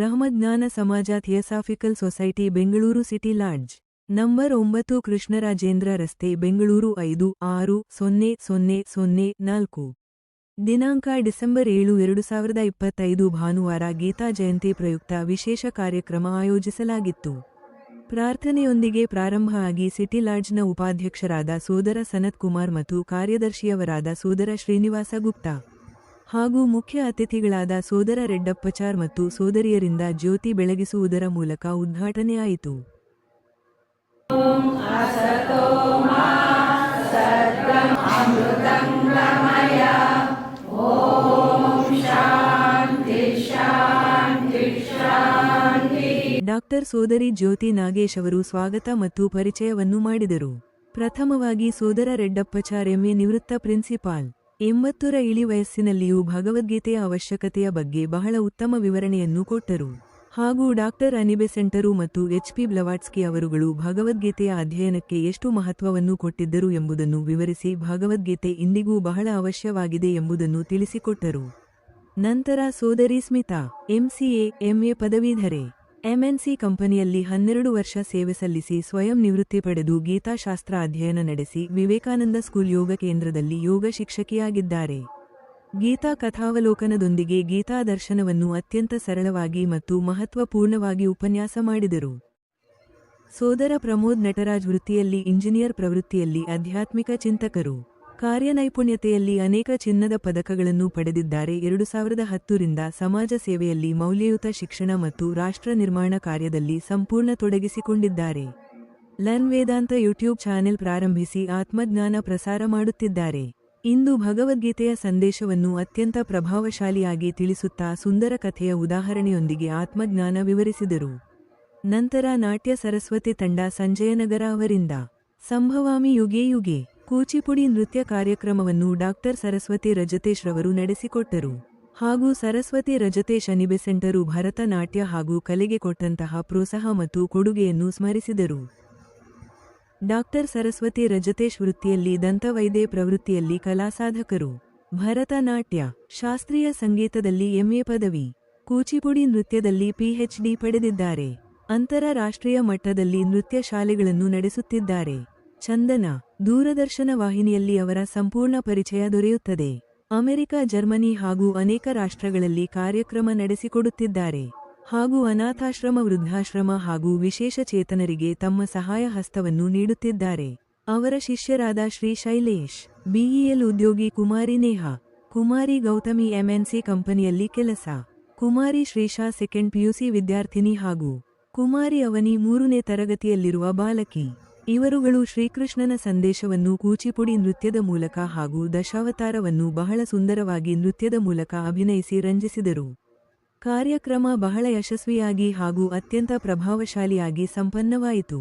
ಬ್ರಹ್ಮಜ್ಞಾನ ಸಮಾಜ theosophical society Bengaluru city lodge number 9 Krishnarajendra ರಸ್ತೆ ಬೆಂಗಳೂರು 560004 ದಿನಾಂಕ ಡಿಸೆಂಬರ್ 7, 2025 ಭಾನುವಾರ ಗೀತಾ ಜಯಂತಿ ಪ್ರಯುಕ್ತ ವಿಶೇಷ ಕಾರ್ಯಕ್ರಮ ಆಯೋಜಿಸಲಾಗಿತ್ತು. ಪ್ರಾರ್ಥನೆಯೊಂದಿಗೆ ಪ್ರಾರಂಭ ಆಗಿ ಸಿಟಿ ಲಾಡ್ಜ್ನ ಉಪಾಧ್ಯಕ್ಷರಾದ ಸೋದರ ಸನತ್ ಕುಮಾರ್ ಮತ್ತು ಕಾರ್ಯದರ್ಶಿಯವರಾದ ಸೋದರ ಶ್ರೀನಿವಾಸ ಗುಪ್ತಾ ಹಾಗೂ ಮುಖ್ಯ ಅತಿಥಿಗಳಾದ ಸೋದರ ರೆಡ್ಡಪ್ಪಚಾರ್ ಮತ್ತು ಸೋದರಿಯರಿಂದ ಜ್ಯೋತಿ ಬೆಳಗಿಸುವುದರ ಮೂಲಕ ಉದ್ಘಾಟನೆಯಾಯಿತು. ಡಾಕ್ಟರ್ ಸೋದರಿ ಜ್ಯೋತಿ ನಾಗೇಶ್ ಅವರು ಸ್ವಾಗತ ಮತ್ತು ಪರಿಚಯವನ್ನು ಮಾಡಿದರು. ಪ್ರಥಮವಾಗಿ ಸೋದರ ರೆಡ್ಡಪ್ಪಚಾರ್ ಎಂಎ ನಿವೃತ್ತ ಪ್ರಿನ್ಸಿಪಾಲ್ 80ರ ಇಳಿ ವಯಸ್ಸಿನಲ್ಲಿಯೂ ಭಗವದ್ಗೀತೆಯ ಅವಶ್ಯಕತೆಯ ಬಗ್ಗೆ ಬಹಳ ಉತ್ತಮ ವಿವರಣೆಯನ್ನು ಕೊಟ್ಟರು. ಹಾಗೂ ಡಾಕ್ಟರ್ ಅನಿಬೆಸೆಂಟರು ಮತ್ತು ಎಚ್.ಪಿ. ಬ್ಲವಾಟ್ಸ್ಕಿ ಅವರುಗಳು ಭಗವದ್ಗೀತೆಯ ಅಧ್ಯಯನಕ್ಕೆ ಎಷ್ಟು ಮಹತ್ವವನ್ನು ಕೊಟ್ಟಿದ್ದರು ಎಂಬುದನ್ನು ವಿವರಿಸಿ ಭಗವದ್ಗೀತೆ ಇಂದಿಗೂ ಬಹಳ ಅವಶ್ಯವಾಗಿದೆ ಎಂಬುದನ್ನು ತಿಳಿಸಿಕೊಟ್ಟರು. ನಂತರ ಸೋದರಿ ಸ್ಮಿತಾ ಎಂಸಿಎ, ಎಂಎ ಪದವೀಧರೆ, ಎಂಎನ್ಸಿ ಕಂಪನಿಯಲ್ಲಿ 12 ವರ್ಷ ಸೇವೆ ಸಲ್ಲಿಸಿ ಸ್ವಯಂ ನಿವೃತ್ತಿ ಪಡೆದು ಗೀತಾಶಾಸ್ತ್ರ ಅಧ್ಯಯನ ನಡೆಸಿ ವಿವೇಕಾನಂದ ಸ್ಕೂಲ್ ಯೋಗ ಕೇಂದ್ರದಲ್ಲಿ ಯೋಗ ಶಿಕ್ಷಕಿಯಾಗಿದ್ದಾರೆ. ಗೀತಾ ಕಥಾವಲೋಕನದೊಂದಿಗೆ ಗೀತಾ ದರ್ಶನವನ್ನು ಅತ್ಯಂತ ಸರಳವಾಗಿ ಮತ್ತು ಮಹತ್ವಪೂರ್ಣವಾಗಿ ಉಪನ್ಯಾಸ ಮಾಡಿದರು. ಸೋದರ ಪ್ರಮೋದ್ ನಟರಾಜ್ ವೃತ್ತಿಯಲ್ಲಿ ಇಂಜಿನಿಯರ್, ಪ್ರವೃತ್ತಿಯಲ್ಲಿ ಆಧ್ಯಾತ್ಮಿಕ ಚಿಂತಕರು, ಕಾರ್ಯನೈಪುಣ್ಯತೆಯಲ್ಲಿ ಅನೇಕ ಚಿನ್ನದ ಪದಕಗಳನ್ನು ಪಡೆದಿದ್ದಾರೆ. 2010ರಿಂದ ಸಮಾಜ ಸೇವೆಯಲ್ಲಿ ಮೌಲ್ಯಯುತ ಶಿಕ್ಷಣ ಮತ್ತು ರಾಷ್ಟ್ರ ನಿರ್ಮಾಣ ಕಾರ್ಯದಲ್ಲಿ ಸಂಪೂರ್ಣ ತೊಡಗಿಸಿಕೊಂಡಿದ್ದಾರೆ. ಲರ್ನ್ ವೇದಾಂತ ಯೂಟ್ಯೂಬ್ ಚಾನೆಲ್ ಪ್ರಾರಂಭಿಸಿ ಆತ್ಮಜ್ಞಾನ ಪ್ರಸಾರ ಮಾಡುತ್ತಿದ್ದಾರೆ. ಇಂದು ಭಗವದ್ಗೀತೆಯ ಸಂದೇಶವನ್ನು ಅತ್ಯಂತ ಪ್ರಭಾವಶಾಲಿಯಾಗಿ ತಿಳಿಸುತ್ತಾ ಸುಂದರ ಕಥೆಯ ಉದಾಹರಣೆಯೊಂದಿಗೆ ಆತ್ಮಜ್ಞಾನ ವಿವರಿಸಿದರು. ನಂತರ ನಾಟ್ಯ ಸರಸ್ವತಿ ತಂಡ ಸಂಜಯನಗರ ಅವರಿಂದ ಸಂಭವಾಮಿ ಯುಗೆ ಯುಗೆ ಕೂಚಿಪುಡಿ ನೃತ್ಯ ಕಾರ್ಯಕ್ರಮವನ್ನು ಡಾಕ್ಟರ್ ಸರಸ್ವತಿ ರಜತೇಶ್ ರವರು ನಡೆಸಿಕೊಟ್ಟರು. ಹಾಗೂ ಸರಸ್ವತಿ ರಜತೇಶ್ ಅನಿಬೆಸೆಂಟರು ಭರತನಾಟ್ಯ ಹಾಗೂ ಕಲೆಗೆ ಕೊಟ್ಟಂತಹ ಪ್ರೋತ್ಸಾಹ ಮತ್ತು ಕೊಡುಗೆಯನ್ನು ಸ್ಮರಿಸಿದರು. ಡಾಕ್ಟರ್ ಸರಸ್ವತಿ ರಜತೇಶ್ ವೃತ್ತಿಯಲ್ಲಿ ದಂತವೈದ್ಯ, ಪ್ರವೃತ್ತಿಯಲ್ಲಿ ಕಲಾಸಾಧಕರು, ಭರತನಾಟ್ಯ, ಶಾಸ್ತ್ರೀಯ ಸಂಗೀತದಲ್ಲಿ ಎಂಎ ಪದವಿ, ಕೂಚಿಪುಡಿ ನೃತ್ಯದಲ್ಲಿ ಪಿಎಚ್ಡಿ ಪಡೆದಿದ್ದಾರೆ. ಅಂತರರಾಷ್ಟ್ರೀಯ ಮಟ್ಟದಲ್ಲಿ ನೃತ್ಯ ಶಾಲೆಗಳನ್ನು ನಡೆಸುತ್ತಿದ್ದಾರೆ. ಚಂದನ ದೂರದರ್ಶನ ವಾಹಿನಿಯಲ್ಲಿ ಅವರ ಸಂಪೂರ್ಣ ಪರಿಚಯ ದೊರೆಯುತ್ತದೆ. ಅಮೆರಿಕ, ಜರ್ಮನಿ ಹಾಗೂ ಅನೇಕ ರಾಷ್ಟ್ರಗಳಲ್ಲಿ ಕಾರ್ಯಕ್ರಮ ನಡೆಸಿಕೊಡುತ್ತಿದ್ದಾರೆ. ಹಾಗೂ ಅನಾಥಾಶ್ರಮ, ವೃದ್ಧಾಶ್ರಮ ಹಾಗೂ ವಿಶೇಷ ಚೇತನರಿಗೆ ತಮ್ಮ ಸಹಾಯ ಹಸ್ತವನ್ನು ನೀಡುತ್ತಿದ್ದಾರೆ. ಅವರ ಶಿಷ್ಯರಾದ ಶ್ರೀ ಶೈಲೇಶ್, ಬಿಇಎಲ್ ಉದ್ಯೋಗಿ, ಕುಮಾರಿ ನೇಹಾ, ಕುಮಾರಿ ಗೌತಮಿ ಎಂಎನ್ಸಿ ಕಂಪನಿಯಲ್ಲಿ ಕೆಲಸ, ಕುಮಾರಿ ಶ್ರೀಶಾ ಸೆಕೆಂಡ್ ಪಿಯುಸಿ ವಿದ್ಯಾರ್ಥಿನಿ ಹಾಗೂ ಕುಮಾರಿ ಅವನಿ 3ನೇ ತರಗತಿಯಲ್ಲಿರುವ ಬಾಲಕಿ. ಇವರುಗಳು ಶ್ರೀಕೃಷ್ಣನ ಸಂದೇಶವನ್ನು ಕೂಚಿಪುಡಿ ನೃತ್ಯದ ಮೂಲಕ ಹಾಗೂ ದಶಾವತಾರವನ್ನು ಬಹಳ ಸುಂದರವಾಗಿ ನೃತ್ಯದ ಮೂಲಕ ಅಭಿನಯಿಸಿ ರಂಜಿಸಿದರು. ಕಾರ್ಯಕ್ರಮ ಬಹಳ ಯಶಸ್ವಿಯಾಗಿ ಹಾಗೂ ಅತ್ಯಂತ ಪ್ರಭಾವಶಾಲಿಯಾಗಿ ಸಂಪನ್ನವಾಯಿತು.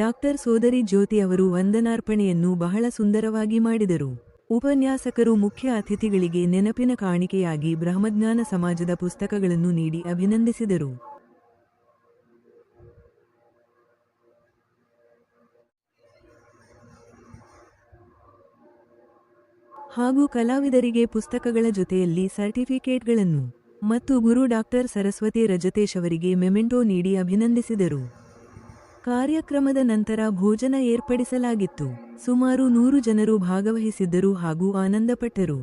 ಡಾಕ್ಟರ್ ಸೋದರಿ ಜ್ಯೋತಿ ಅವರು ವಂದನಾರ್ಪಣೆಯನ್ನು ಬಹಳ ಸುಂದರವಾಗಿ ಮಾಡಿದರು. ಉಪನ್ಯಾಸಕರು ಮುಖ್ಯ ಅತಿಥಿಗಳಿಗೆ ನೆನಪಿನ ಕಾಣಿಕೆಯಾಗಿ ಬ್ರಹ್ಮಜ್ಞಾನ ಸಮಾಜದ ಪುಸ್ತಕಗಳನ್ನು ನೀಡಿ ಅಭಿನಂದಿಸಿದರು. ಹಾಗೂ ಕಲಾವಿದರಿಗೆ ಪುಸ್ತಕಗಳ ಜೊತೆಯಲ್ಲಿ ಸರ್ಟಿಫಿಕೇಟ್ಗಳನ್ನು ಮತ್ತು ಗುರು ಡಾಕ್ಟರ್ ಸರಸ್ವತಿ ರಜತೇಶ್ ಅವರಿಗೆ ಮೆಮೆಂಟೋ ನೀಡಿ ಅಭಿನಂದಿಸಿದರು. ಕಾರ್ಯಕ್ರಮದ ನಂತರ ಭೋಜನ ಏರ್ಪಡಿಸಲಾಗಿತ್ತು. ಸುಮಾರು 100 ಜನರು ಭಾಗವಹಿಸಿದ್ದರು ಹಾಗೂ ಆನಂದಪಟ್ಟರು.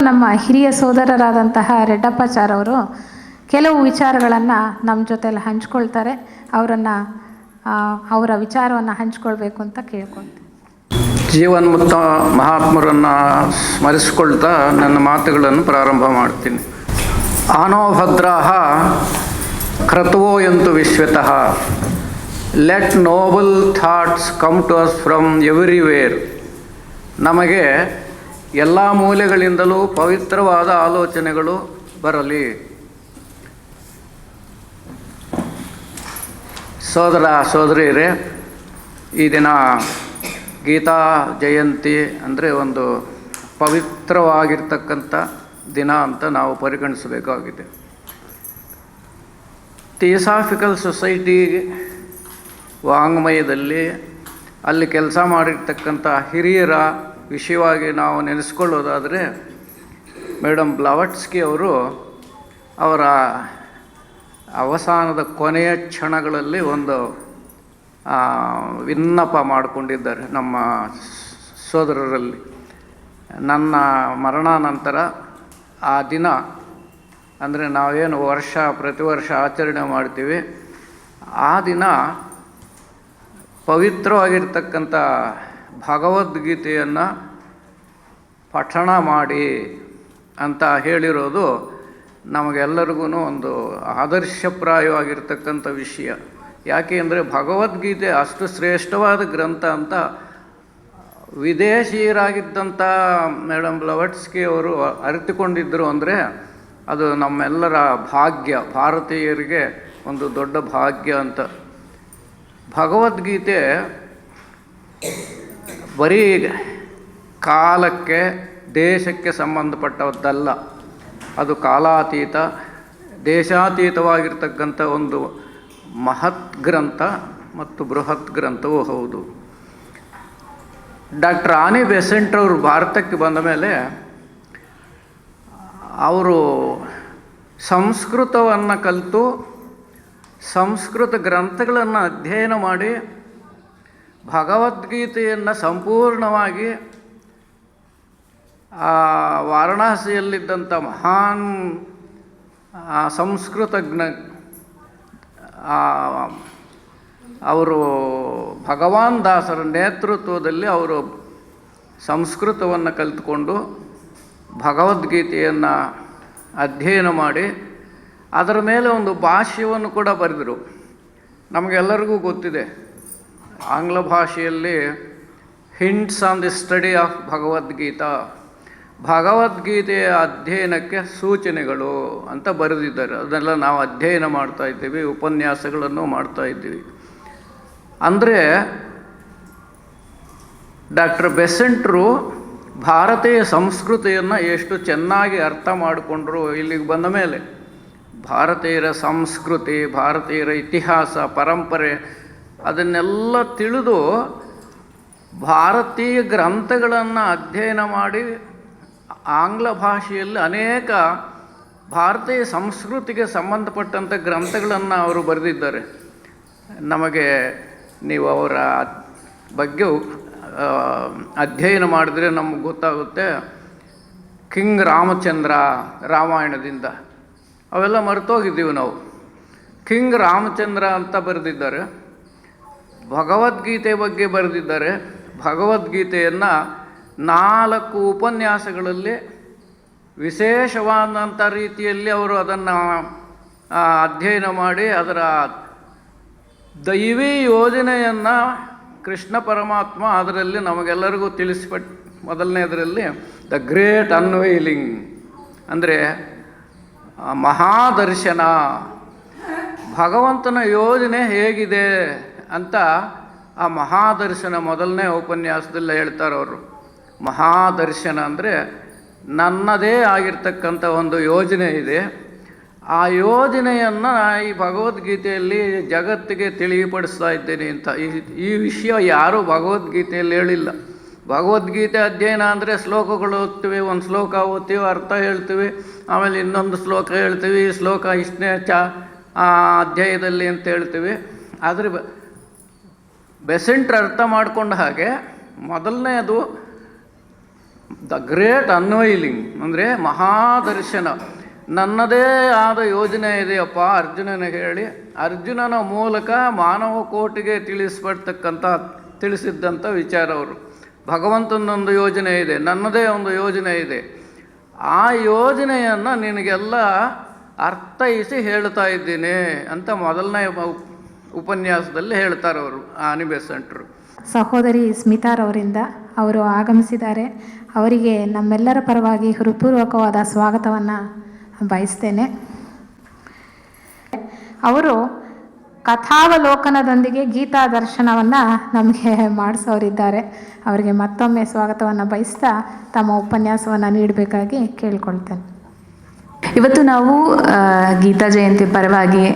ನಮ್ಮ ಹಿರಿಯ ಸೋದರರಾದಂತಹ ರೆಡ್ಡಪ್ಪಚಾರ್ ಅವರು ಕೆಲವು ವಿಚಾರಗಳನ್ನು ನಮ್ಮ ಜೊತೆಯಲ್ಲಿ ಹಂಚ್ಕೊಳ್ತಾರೆ. ಅವರ ವಿಚಾರವನ್ನು ಹಂಚ್ಕೊಳ್ಬೇಕು ಅಂತ ಕೇಳ್ಕೊಳ್ತೀನಿ. ಜೀವನ್ಮುಕ್ತ ಮಹಾತ್ಮರನ್ನು ಸ್ಮರಿಸಿಕೊಳ್ತಾ ನನ್ನ ಮಾತುಗಳನ್ನು ಪ್ರಾರಂಭ ಮಾಡ್ತೀನಿ. ಆನೋ ಭದ್ರಾಃ ಕ್ರತುವೋ ಯಂತು ವಿಶ್ವತಃ, let noble thoughts come to us from everywhere. ನಮಗೆ ಎಲ್ಲ ಮೂಲೆಗಳಿಂದಲೂ ಪವಿತ್ರವಾದ ಆಲೋಚನೆಗಳು ಬರಲಿ. ಸೋದರ ಸೋದರಿಯರೇ, ಈ ದಿನ ಗೀತಾ ಜಯಂತಿ ಅಂದರೆ ಒಂದು ಪವಿತ್ರವಾಗಿರ್ತಕ್ಕಂಥ ದಿನ ಅಂತ ನಾವು ಪರಿಗಣಿಸಬೇಕಾಗಿದೆ. ಥಿಯೋಸಾಫಿಕಲ್ ಸೊಸೈಟಿ ವಾಂಗ್ಮಯದಲ್ಲಿ ಅಲ್ಲಿ ಕೆಲಸ ಮಾಡಿರ್ತಕ್ಕಂಥ ಹಿರಿಯರ ವಿಷಯವಾಗಿ ನಾವು ನೆನೆಸ್ಕೊಳ್ಳೋದಾದರೆ ಮೇಡಮ್ ಬ್ಲವಾಟ್ಸ್ಕಿ ಅವರು ಅವರ ಅವಸಾನದ ಕೊನೆಯ ಕ್ಷಣಗಳಲ್ಲಿ ಒಂದು ವಿನ್ನಪ ಮಾಡಿಕೊಂಡಿದ್ದಾರೆ ನಮ್ಮ ಸೋದರರಲ್ಲಿ. ನನ್ನ ಮರಣಾನಂತರ ಆ ದಿನ ಅಂದರೆ ನಾವೇನು ಪ್ರತಿ ವರ್ಷ ಆಚರಣೆ ಮಾಡ್ತೀವಿ, ಆ ದಿನ ಪವಿತ್ರವಾಗಿರ್ತಕ್ಕಂಥ ಭಗವದ್ಗೀತೆಯನ್ನು ಪಠಣ ಮಾಡಿ ಅಂತ ಹೇಳಿರೋದು ನಮಗೆಲ್ಲರಿಗೂ ಒಂದು ಆದರ್ಶಪ್ರಾಯವಾಗಿರ್ತಕ್ಕಂಥ ವಿಷಯ. ಯಾಕೆ ಅಂದರೆ ಭಗವದ್ಗೀತೆ ಅಷ್ಟು ಶ್ರೇಷ್ಠವಾದ ಗ್ರಂಥ ಅಂತ ವಿದೇಶೀಯರಾಗಿದ್ದಂಥ ಮೇಡಮ್ ಬ್ಲವಟ್ಸ್ಕಿ ಅವರು ಅರಿತುಕೊಂಡಿದ್ದರು ಅಂದರೆ ಅದು ನಮ್ಮೆಲ್ಲರ ಭಾಗ್ಯ, ಭಾರತೀಯರಿಗೆ ಒಂದು ದೊಡ್ಡ ಭಾಗ್ಯ ಅಂತ. ಭಗವದ್ಗೀತೆ ಬರೀ ಕಾಲಕ್ಕೆ ದೇಶಕ್ಕೆ ಸಂಬಂಧಪಟ್ಟದ್ದಲ್ಲ, ಅದು ಕಾಲಾತೀತ ದೇಶಾತೀತವಾಗಿರ್ತಕ್ಕಂಥ ಒಂದು ಮಹತ್ ಗ್ರಂಥ ಮತ್ತು ಬೃಹತ್ ಗ್ರಂಥವೂ ಹೌದು. ಡಾಕ್ಟರ್ ಆನಿ ಬೆಸೆಂಟ್ ಅವರು ಭಾರತಕ್ಕೆ ಬಂದ ಮೇಲೆ ಅವರು ಸಂಸ್ಕೃತವನ್ನು ಕಲಿತು ಸಂಸ್ಕೃತ ಗ್ರಂಥಗಳನ್ನು ಅಧ್ಯಯನ ಮಾಡಿ ಭಗವದ್ಗೀತೆಯನ್ನು ಸಂಪೂರ್ಣವಾಗಿ ವಾರಣಾಸಿಯಲ್ಲಿದ್ದಂಥ ಮಹಾನ್ ಸಂಸ್ಕೃತಜ್ಞ ಅವರು ಭಗವಾನ್ ದಾಸರ ನೇತೃತ್ವದಲ್ಲಿ ಅವರು ಸಂಸ್ಕೃತವನ್ನು ಕಲಿತುಕೊಂಡು ಭಗವದ್ಗೀತೆಯನ್ನು ಅಧ್ಯಯನ ಮಾಡಿ ಅದರ ಮೇಲೆ ಒಂದು ಭಾಷ್ಯವನ್ನು ಕೂಡ ಬರೆದರು. ನಮಗೆಲ್ಲರಿಗೂ ಗೊತ್ತಿದೆ, ಆಂಗ್ಲ ಭಾಷೆಯಲ್ಲಿ hints on the study of Bhagavad Gita, ಭಗವದ್ಗೀತೆಯ ಅಧ್ಯಯನಕ್ಕೆ ಸೂಚನೆಗಳು ಅಂತ ಬರೆದಿದ್ದಾರೆ. ಅದನ್ನೆಲ್ಲ ನಾವು ಅಧ್ಯಯನ ಮಾಡ್ತಾ ಇದ್ದೀವಿ, ಉಪನ್ಯಾಸಗಳನ್ನು ಮಾಡ್ತಾ ಇದ್ದೀವಿ. ಅಂದರೆ ಡಾಕ್ಟರ್ ಬೆಸೆಂಟ್ರು ಭಾರತೀಯ ಸಂಸ್ಕೃತಿಯನ್ನು ಎಷ್ಟು ಚೆನ್ನಾಗಿ ಅರ್ಥ ಮಾಡಿಕೊಂಡ್ರು. ಇಲ್ಲಿಗೆ ಬಂದ ಮೇಲೆ ಭಾರತೀಯರ ಸಂಸ್ಕೃತಿ, ಭಾರತೀಯರ ಇತಿಹಾಸ, ಪರಂಪರೆ ಅದನ್ನೆಲ್ಲ ತಿಳಿದು ಭಾರತೀಯ ಗ್ರಂಥಗಳನ್ನು ಅಧ್ಯಯನ ಮಾಡಿ ಆಂಗ್ಲ ಭಾಷೆಯಲ್ಲಿ ಅನೇಕ ಭಾರತೀಯ ಸಂಸ್ಕೃತಿಗೆ ಸಂಬಂಧಪಟ್ಟಂಥ ಗ್ರಂಥಗಳನ್ನು ಅವರು ಬರೆದಿದ್ದಾರೆ. ನಮಗೆ ನೀವು ಅವರ ಬಗ್ಗೆ ಅಧ್ಯಯನ ಮಾಡಿದ್ರೆ ನಮಗೆ ಗೊತ್ತಾಗುತ್ತೆ. ಕಿಂಗ್ ರಾಮಚಂದ್ರ ರಾಮಾಯಣದಿಂದ ಅವೆಲ್ಲ ಮರೆತೋಗಿದ್ದೀವಿ ನಾವು. ಕಿಂಗ್ ರಾಮಚಂದ್ರ ಅಂತ ಬರೆದಿದ್ದಾರೆ, ಭಗವದ್ಗೀತೆ ಬಗ್ಗೆ ಬರೆದಿದ್ದಾರೆ. ಭಗವದ್ಗೀತೆಯನ್ನು 4 ಉಪನ್ಯಾಸಗಳಲ್ಲಿ ವಿಶೇಷವಾದಂಥ ರೀತಿಯಲ್ಲಿ ಅವರು ಅದನ್ನು ಅಧ್ಯಯನ ಮಾಡಿ ಅದರ ದೈವಿ ಯೋಜನೆಯನ್ನು ಕೃಷ್ಣ ಪರಮಾತ್ಮ ಅದರಲ್ಲಿ ನಮಗೆಲ್ಲರಿಗೂ ತಿಳಿಸಿಪಟ್ಟು, ಮೊದಲನೇದರಲ್ಲಿ ದ ಗ್ರೇಟ್ ಅನ್ವೈಲಿಂಗ್ ಅಂದರೆ ಮಹಾದರ್ಶನ, ಭಗವಂತನ ಯೋಜನೆ ಹೇಗಿದೆ ಅಂತ ಆ ಮಹಾದರ್ಶನ ಮೊದಲನೇ ಉಪನ್ಯಾಸದಲ್ಲಿ ಹೇಳ್ತಾರೆ ಅವರು. ಮಹಾದರ್ಶನ ಅಂದರೆ ನನ್ನದೇ ಆಗಿರ್ತಕ್ಕಂಥ ಒಂದು ಯೋಜನೆ ಇದೆ, ಆ ಯೋಜನೆಯನ್ನು ಈ ಭಗವದ್ಗೀತೆಯಲ್ಲಿ ಜಗತ್ತಿಗೆ ತಿಳಿಪಡಿಸ್ತಾ ಇದ್ದೇನೆ ಅಂತ. ಈ ವಿಷಯ ಯಾರೂ ಭಗವದ್ಗೀತೆಯಲ್ಲಿ ಹೇಳಿಲ್ಲ. ಭಗವದ್ಗೀತೆ ಅಧ್ಯಯನ ಅಂದರೆ ಶ್ಲೋಕಗಳು ಓದ್ತೀವಿ, ಒಂದು ಶ್ಲೋಕ ಓದ್ತೀವಿ, ಅರ್ಥ ಹೇಳ್ತೀವಿ, ಆಮೇಲೆ ಇನ್ನೊಂದು ಶ್ಲೋಕ ಹೇಳ್ತೀವಿ, ಈ ಶ್ಲೋಕ ಇಷ್ಟನೇ ಅಧ್ಯಾಯದಲ್ಲಿ ಅಂತ ಹೇಳ್ತೀವಿ. ಆದರೆ ಬೆಸೆಂಟ್ರ್ ಅರ್ಥ ಮಾಡಿಕೊಂಡ ಹಾಗೆ ಮೊದಲನೇದು ದ ಗ್ರೇಟ್ ಅನ್ವೈಲಿಂಗ್ ಅಂದರೆ ಮಹಾದರ್ಶನ. ನನ್ನದೇ ಆದ ಯೋಜನೆ ಇದೆಯಪ್ಪ ಅರ್ಜುನನಿಗೆ ಹೇಳಿ, ಅರ್ಜುನನ ಮೂಲಕ ಮಾನವ ಕೋಟಿಗೆ ತಿಳಿಸಿದ್ದಂಥ ವಿಚಾರ ಅವರು. ಭಗವಂತನೊಂದು ಯೋಜನೆ ಇದೆ, ನನ್ನದೇ ಒಂದು ಯೋಜನೆ ಇದೆ, ಆ ಯೋಜನೆಯನ್ನು ನಿನಗೆಲ್ಲ ಅರ್ಥೈಸಿ ಹೇಳ್ತಾ ಇದ್ದೀನಿ ಅಂತ ಮೊದಲನೇ ಉಪನ್ಯಾಸದಲ್ಲಿ ಹೇಳ್ತಾರೆ ಅವರು, ಆನಿ ಬೆಸೆಂಟ್ರು. ಸಹೋದರಿ ಸ್ಮಿತಾರವರಿಂದ ಅವರು ಆಗಮಿಸಿದ್ದಾರೆ. ಅವರಿಗೆ ನಮ್ಮೆಲ್ಲರ ಪರವಾಗಿ ಹೃತ್ಪೂರ್ವಕವಾದ ಸ್ವಾಗತವನ್ನು ಬಯಸ್ತೇನೆ. ಅವರು ಕಥಾವಲೋಕನದೊಂದಿಗೆ ಗೀತಾ ದರ್ಶನವನ್ನು ನಮಗೆ ಮಾಡಿಸೋರಿದ್ದಾರೆ. ಅವರಿಗೆ ಮತ್ತೊಮ್ಮೆ ಸ್ವಾಗತವನ್ನು ಬಯಸ್ತಾ ತಮ್ಮ ಉಪನ್ಯಾಸವನ್ನು ನೀಡಬೇಕಾಗಿ ಕೇಳ್ಕೊಳ್ತೇನೆ. ಇವತ್ತು ನಾವು ಗೀತಾ ಜಯಂತಿ ಪರವಾಗಿ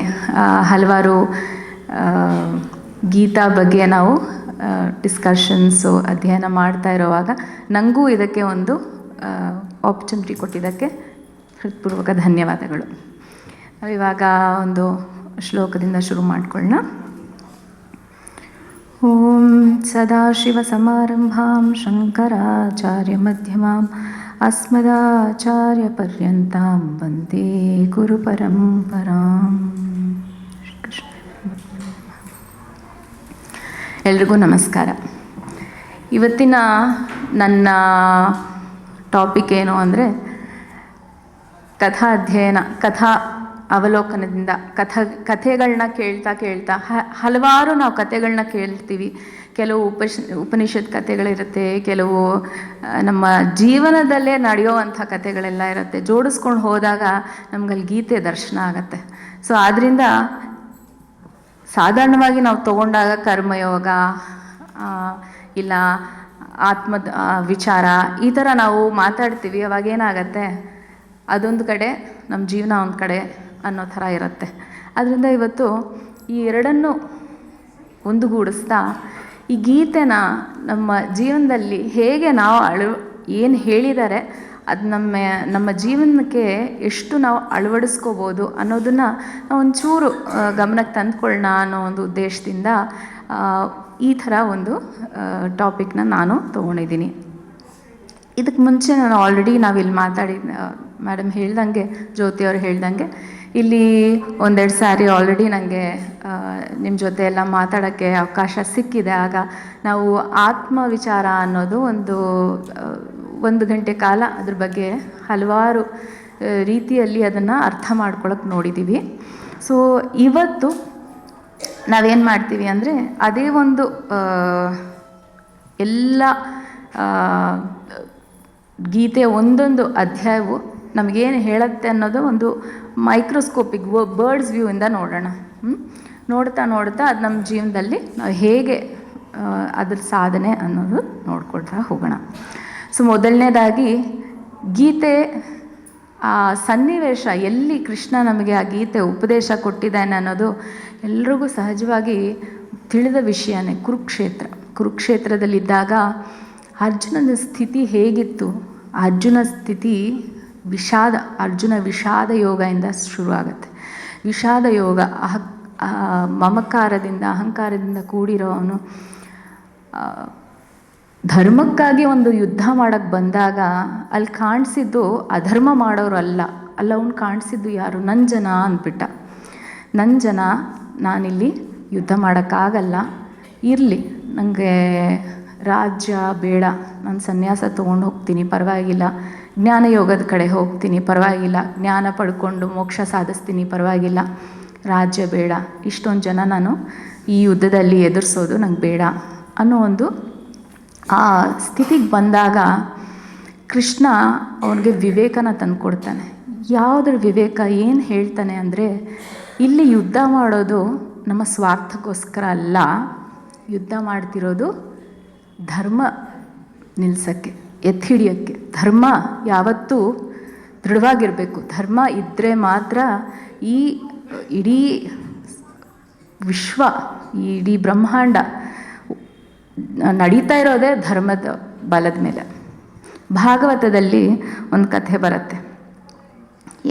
ಹಲವಾರು ಗೀತಾ ಬಗ್ಗೆ ನಾವು ಡಿಸ್ಕಷನ್ಸು ಅಧ್ಯಯನ ಮಾಡ್ತಾ ಇರುವಾಗ ನನಗೂ ಇದಕ್ಕೆ ಒಂದು ಆಪರ್ಚುನಿಟಿ ಕೊಟ್ಟಿದ್ದಕ್ಕೆ ಹೃತ್ಪೂರ್ವಕ ಧನ್ಯವಾದಗಳು. ಇವಾಗ ಒಂದು ಶ್ಲೋಕದಿಂದ ಶುರು ಮಾಡ್ಕೊಳ್ಳೋಣ. ಓಂ ಸದಾಶಿವಸಮಾರಂಭಾಂ ಶಂಕರಾಚಾರ್ಯಮಧ್ಯಮಾಂ ಅಸ್ಮದಾಚಾರ್ಯಪರ್ಯಂತಾಂ ವಂದೇ ಗುರುಪರಂಪರಾಂ. ಎಲ್ರಿಗೂ ನಮಸ್ಕಾರ. ಇವತ್ತಿನ ನನ್ನ ಟಾಪಿಕ್ ಏನು ಅಂದರೆ ಕಥಾ ಅಧ್ಯಯನ, ಕಥಾ ಅವಲೋಕನದಿಂದ ಕಥೆಗಳನ್ನ ಕೇಳ್ತಾ ಹಲವಾರು ನಾವು ಕಥೆಗಳನ್ನ ಕೇಳ್ತೀವಿ. ಕೆಲವು ಉಪನಿಷತ್ ಕಥೆಗಳಿರುತ್ತೆ, ಕೆಲವು ನಮ್ಮ ಜೀವನದಲ್ಲೇ ನಡೆಯೋವಂಥ ಕಥೆಗಳೆಲ್ಲ ಇರುತ್ತೆ. ಜೋಡಿಸ್ಕೊಂಡು ಹೋದಾಗ ನಮ್ಗಲ್ಲಿ ಗೀತೆ ದರ್ಶನ ಆಗುತ್ತೆ. ಸೊ ಆದ್ದರಿಂದ ಸಾಧಾರಣವಾಗಿ ನಾವು ತಗೊಂಡಾಗ ಕರ್ಮಯೋಗ ಇಲ್ಲ ಆತ್ಮದ ವಿಚಾರ ಈ ಥರ ನಾವು ಮಾತಾಡ್ತೀವಿ. ಅವಾಗೇನಾಗತ್ತೆ, ಅದೊಂದು ಕಡೆ ನಮ್ಮ ಜೀವನ ಒಂದು ಕಡೆ ಅನ್ನೋ ಥರ ಇರುತ್ತೆ. ಆದ್ದರಿಂದ ಇವತ್ತು ಈ ಎರಡನ್ನು ಒಂದುಗೂಡಿಸ್ತಾ ಈ ಗೀತೆನ ನಮ್ಮ ಜೀವನದಲ್ಲಿ ಹೇಗೆ ನಾವು ಏನು ಹೇಳಿದ್ದಾರೆ ಅದು ನಮ್ಮ ಜೀವನಕ್ಕೆ ಎಷ್ಟು ನಾವು ಅಳವಡಿಸ್ಕೋಬೋದು ಅನ್ನೋದನ್ನು ನಾವು ಒಂಚೂರು ಗಮನಕ್ಕೆ ತಂದುಕೊಳ್ಳೋಣ ಅನ್ನೋ ಒಂದು ಉದ್ದೇಶದಿಂದ ಈ ಥರ ಒಂದು ಟಾಪಿಕ್ನ ನಾನು ತೊಗೊಂಡಿದ್ದೀನಿ. ಇದಕ್ಕೆ ಮುಂಚೆ ನಾನು ಆಲ್ರೆಡಿ ನಾವಿಲ್ಲಿ ಮೇಡಮ್ ಹೇಳ್ದಂಗೆ, ಜ್ಯೋತಿಯವ್ರು ಹೇಳ್ದಂಗೆ ಇಲ್ಲಿ ಒಂದೆರಡು ಸಾರಿ ಆಲ್ರೆಡಿ ನನಗೆ ನಿಮ್ಮ ಜೊತೆ ಎಲ್ಲ ಮಾತಾಡೋಕ್ಕೆ ಅವಕಾಶ ಸಿಕ್ಕಿದೆ. ಆಗ ನಾವು ಆತ್ಮ ವಿಚಾರ ಅನ್ನೋದು ಒಂದು ಗಂಟೆ ಕಾಲ ಅದ್ರ ಬಗ್ಗೆ ಹಲವಾರು ರೀತಿಯಲ್ಲಿ ಅದನ್ನು ಅರ್ಥ ಮಾಡ್ಕೊಳ್ಳೋಕೆ ನೋಡಿದ್ದೀವಿ. ಸೊ ಇವತ್ತು ನಾವೇನು ಮಾಡ್ತೀವಿ ಅಂದರೆ ಅದೇ ಒಂದು ಎಲ್ಲ ಗೀತೆ ಒಂದೊಂದು ಅಧ್ಯಾಯವು ನಮಗೇನು ಹೇಳುತ್ತೆ ಅನ್ನೋದು ಒಂದು ಮೈಕ್ರೋಸ್ಕೋಪಿಕ್ ಬರ್ಡ್ಸ್ ವ್ಯೂ ಇಂದ ನೋಡೋಣ. ನೋಡ್ತಾ ಅದು ನಮ್ಮ ಜೀವನದಲ್ಲಿ ನಾವು ಹೇಗೆ ಅದ್ರ ಸಾಧನೆ ಅನ್ನೋದು ನೋಡ್ಕೊಳ್ತಾ ಹೋಗೋಣ. ಸೊ ಮೊದಲನೇದಾಗಿ ಗೀತೆ ಆ ಸನ್ನಿವೇಶ ಎಲ್ಲಿ ಕೃಷ್ಣ ನಮಗೆ ಆ ಗೀತೆ ಉಪದೇಶ ಕೊಟ್ಟಿದ್ದಾನೆ ಅನ್ನೋದು ಎಲ್ರಿಗೂ ಸಹಜವಾಗಿ ತಿಳಿದ ವಿಷಯನೇ. ಕುರುಕ್ಷೇತ್ರದಲ್ಲಿದ್ದಾಗ ಅರ್ಜುನನ ಸ್ಥಿತಿ ಹೇಗಿತ್ತು? ಅರ್ಜುನ ಸ್ಥಿತಿ ಅರ್ಜುನ ವಿಷಾದ ಯೋಗದಿಂದ ಶುರುವಾಗುತ್ತೆ. ವಿಷಾದ ಯೋಗ ಮಮಕಾರದಿಂದ ಅಹಂಕಾರದಿಂದ ಕೂಡಿರೋವನು ಧರ್ಮಕ್ಕಾಗಿ ಒಂದು ಯುದ್ಧ ಮಾಡೋಕ್ಕೆ ಬಂದಾಗ ಅಲ್ಲಿ ಕಾಣಿಸಿದ್ದು ಅಧರ್ಮ ಮಾಡೋರು ಅಲ್ಲ ಅವನು ಕಾಣಿಸಿದ್ದು ಯಾರು? ನನ್ನ ಜನ ಅಂದ್ಬಿಟ್ಟ. ನನ್ನ ಜನ, ನಾನಿಲ್ಲಿ ಯುದ್ಧ ಮಾಡೋಕ್ಕಾಗಲ್ಲ, ಇರಲಿ, ನನಗೆ ರಾಜ್ಯ ಬೇಡ, ನಾನು ಸನ್ಯಾಸ ತೊಗೊಂಡು ಹೋಗ್ತೀನಿ ಪರವಾಗಿಲ್ಲ, ಜ್ಞಾನಯೋಗದ ಕಡೆ ಹೋಗ್ತೀನಿ ಪರವಾಗಿಲ್ಲ, ಜ್ಞಾನ ಪಡ್ಕೊಂಡು ಮೋಕ್ಷ ಸಾಧಿಸ್ತೀನಿ ಪರವಾಗಿಲ್ಲ, ರಾಜ್ಯ ಬೇಡ, ಇಷ್ಟೊಂದು ಜನ ನಾನು ಈ ಯುದ್ಧದಲ್ಲಿ ಎದುರಿಸೋದು ನಂಗೆ ಬೇಡ ಅನ್ನೋ ಒಂದು ಆ ಸ್ಥಿತಿಗೆ ಬಂದಾಗ ಕೃಷ್ಣ ಅವನಿಗೆ ವಿವೇಕನ ತಂದುಕೊಡ್ತಾನೆ. ಯಾವುದ್ರ ವಿವೇಕ? ಏನು ಹೇಳ್ತಾನೆ ಅಂದರೆ, ಇಲ್ಲಿ ಯುದ್ಧ ಮಾಡೋದು ನಮ್ಮ ಸ್ವಾರ್ಥಕ್ಕೋಸ್ಕರ ಅಲ್ಲ, ಯುದ್ಧ ಮಾಡ್ತಿರೋದು ಧರ್ಮ ನಿಲ್ಲಿಸೋಕ್ಕೆ, ಎತ್ತಿ ಹಿಡಿಯೋಕ್ಕೆ. ಧರ್ಮ ಯಾವತ್ತೂ ದೃಢವಾಗಿರಬೇಕು. ಧರ್ಮ ಇದ್ದರೆ ಮಾತ್ರ ಈ ಇಡೀ ವಿಶ್ವ, ಈ ಇಡೀ ಬ್ರಹ್ಮಾಂಡ ನಡೀತಾ ಇರೋದೇ ಧರ್ಮದ ಬಲದ ಮೇಲೆ. ಭಾಗವತದಲ್ಲಿ ಒಂದು ಕಥೆ ಬರುತ್ತೆ.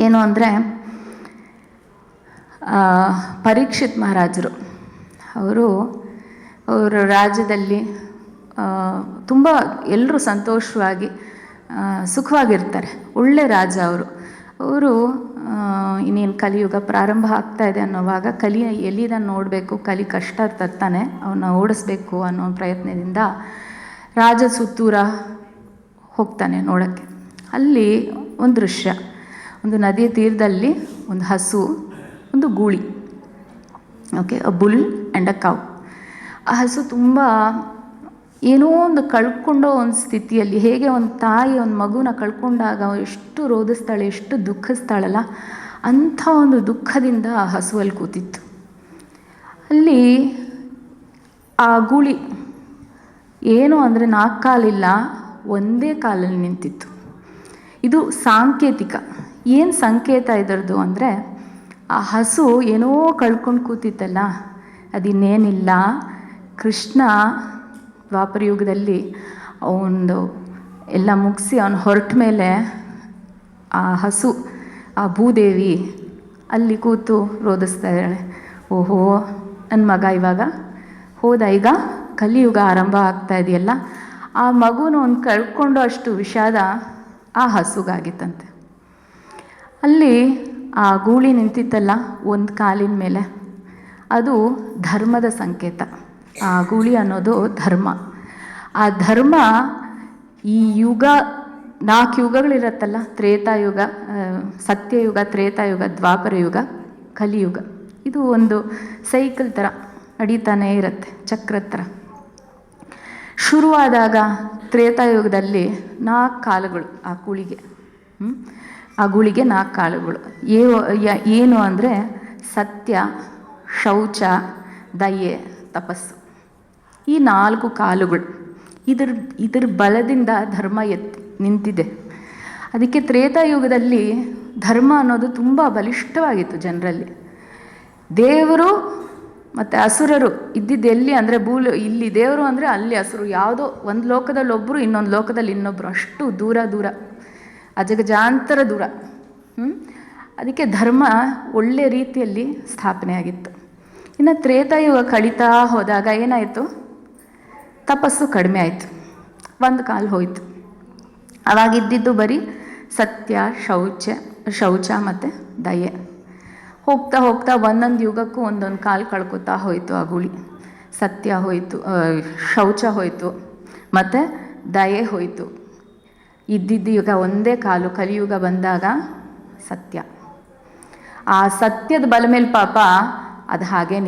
ಏನು ಅಂದರೆ, ಪರೀಕ್ಷಿತ್ ಮಹಾರಾಜರು ಅವರು ರಾಜ್ಯದಲ್ಲಿ ತುಂಬ ಎಲ್ಲರೂ ಸಂತೋಷವಾಗಿ ಸುಖವಾಗಿರ್ತಾರೆ. ಒಳ್ಳೆ ರಾಜ ಅವರು ಇನ್ನೇನು ಕಲಿಯುಗ ಪ್ರಾರಂಭ ಆಗ್ತಾ ಇದೆ ಅನ್ನೋವಾಗ ಎಲ್ಲಿನ ನೋಡಬೇಕು, ಕಲಿ ಕಷ್ಟ ತರ್ತಾನೆ, ಅವನ್ನ ಓಡಿಸ್ಬೇಕು ಅನ್ನೋ ಪ್ರಯತ್ನದಿಂದ ರಾಜ ಸುತ್ತೂರ ಹೋಗ್ತಾನೆ ನೋಡೋಕ್ಕೆ. ಅಲ್ಲಿ ಒಂದು ದೃಶ್ಯ, ಒಂದು ನದಿಯ ತೀರದಲ್ಲಿ ಒಂದು ಹಸು, ಒಂದು ಗೂಳಿ, okay, a bull and a cow. ಆ ಹಸು ತುಂಬ ಏನೋ ಒಂದು ಕಳ್ಕೊಂಡೋ ಒಂದು ಸ್ಥಿತಿಯಲ್ಲಿ, ಹೇಗೆ ಒಂದು ತಾಯಿ ಒಂದು ಮಗುನ ಕಳ್ಕೊಂಡಾಗ ಎಷ್ಟು ರೋಧಿಸ್ತಾಳೆ, ಎಷ್ಟು ದುಃಖಿಸ್ತಾಳಲ್ಲ, ಅಂಥ ಒಂದು ದುಃಖದಿಂದ ಆ ಹಸುವಲ್ಲಿ ಕೂತಿತ್ತು. ಅಲ್ಲಿ ಆ ಗೂಳಿ ಏನು ಅಂದರೆ 4 ಕಾಲಿಲ್ಲ, ಒಂದೇ ಕಾಲಲ್ಲಿ ನಿಂತಿತ್ತು. ಇದು ಸಾಂಕೇತಿಕ. ಏನು ಸಂಕೇತ ಇದರದು ಅಂದರೆ, ಆ ಹಸು ಏನೋ ಕಳ್ಕೊಂಡು ಕೂತಿತ್ತಲ್ಲ, ಅದಿನ್ನೇನಿಲ್ಲ, ಕೃಷ್ಣ ದ್ವಾಪರಯುಗದಲ್ಲಿ ಅವನು ಎಲ್ಲ ಮುಗಿಸಿ ಅವನು ಹೊರಟ ಮೇಲೆ ಆ ಹಸು, ಆ ಭೂದೇವಿ ಅಲ್ಲಿ ಕೂತು ರೋದಿಸ್ತಾ ಇದ್ದಾಳೆ, ಓಹೋ ನನ್ನ ಮಗ ಇವಾಗ ಹೋದ, ಈಗ ಕಲಿಯುಗ ಆರಂಭ ಆಗ್ತಾ ಇದೆಯಲ್ಲ. ಆ ಮಗುನ ಒಂದು ಕಳ್ಕೊಂಡು ಅಷ್ಟು ವಿಷಾದ ಆ ಹಸುಗಾಗಿತ್ತಂತೆ. ಅಲ್ಲಿ ಆ ಗೂಳಿ ನಿಂತಿತ್ತಲ್ಲ ಒಂದು ಕಾಲಿನ ಮೇಲೆ, ಅದು ಧರ್ಮದ ಸಂಕೇತ. ಆ ಗೂಳಿ ಅನ್ನೋದು ಧರ್ಮ. ಆ ಧರ್ಮ ಈ ಯುಗ 4 ಯುಗಗಳಿರತ್ತಲ್ಲ, ತ್ರೇತಾಯುಗ, ಸತ್ಯಯುಗ, ತ್ರೇತಾಯುಗ, ದ್ವಾಪರ ಯುಗ, ಕಲಿಯುಗ. ಇದು ಒಂದು ಸೈಕಲ್ ಥರ ನಡೀತಾನೇ ಇರುತ್ತೆ, ಚಕ್ರದ ಥರ. ಶುರುವಾದಾಗ ತ್ರೇತಾಯುಗದಲ್ಲಿ 4 ಕಾಲುಗಳು ಆ ಗೂಳಿಗೆ. ಆ ಗೂಳಿಗೆ 4 ಕಾಲುಗಳು ಏನು ಅಂದರೆ ಸತ್ಯ, ಶೌಚ, ದಯೆ, ತಪಸ್ಸು. ಈ 4 ಕಾಲುಗಳು ಇದ್ರ ಬಲದಿಂದ ಧರ್ಮ ನಿಂತಿದೆ. ಅದಕ್ಕೆ ತ್ರೇತಾಯುಗದಲ್ಲಿ ಧರ್ಮ ಅನ್ನೋದು ತುಂಬ ಬಲಿಷ್ಠವಾಗಿತ್ತು ಜನರಲ್ಲಿ. ದೇವರು ಮತ್ತು ಅಸುರರು ಇದ್ದಿದ್ದು ಎಲ್ಲಿ ಅಂದರೆ ಇಲ್ಲಿ ದೇವರು ಅಂದರೆ ಅಲ್ಲಿ ಅಸುರು. ಯಾವುದೋ ಒಂದು ಲೋಕದಲ್ಲಿ ಒಬ್ಬರು, ಇನ್ನೊಂದು ಲೋಕದಲ್ಲಿ ಇನ್ನೊಬ್ಬರು, ಅಷ್ಟು ದೂರ ದೂರ, ಅಜಗಜಾಂತರ ದೂರ. ಅದಕ್ಕೆ ಧರ್ಮ ಒಳ್ಳೆಯ ರೀತಿಯಲ್ಲಿ ಸ್ಥಾಪನೆ ಆಗಿತ್ತು. ಇನ್ನು ತ್ರೇತಾಯುಗ ಕಳೀತಾ ಹೋದಾಗ ಏನಾಯಿತು, ತಪಸ್ಸು ಕಡಿಮೆ ಆಯಿತು, ಒಂದು ಕಾಲು ಹೋಯಿತು. ಅವಾಗಿದ್ದಿದ್ದು ಬರೀ ಸತ್ಯ, ಶೌಚ ಮತ್ತು ದಯೆ. ಹೋಗ್ತಾ ಹೋಗ್ತಾ ಒಂದೊಂದು ಯುಗಕ್ಕೂ ಒಂದೊಂದು ಕಾಲು ಕಳ್ಕೊತಾ ಹೋಯಿತು ಆ ಗೂಳಿ. ಸತ್ಯ ಹೋಯಿತು, ಶೌಚ ಹೋಯಿತು, ಮತ್ತು ದಯೆ ಹೋಯಿತು. ಇದ್ದಿದ್ದು ಯುಗ ಒಂದೇ ಕಾಲು, ಕಲಿಯುಗ ಬಂದಾಗ ಸತ್ಯ. ಆ ಸತ್ಯದ ಬಲ ಮೇಲೆ ಪಾಪ ಅದು ಹಾಗೇ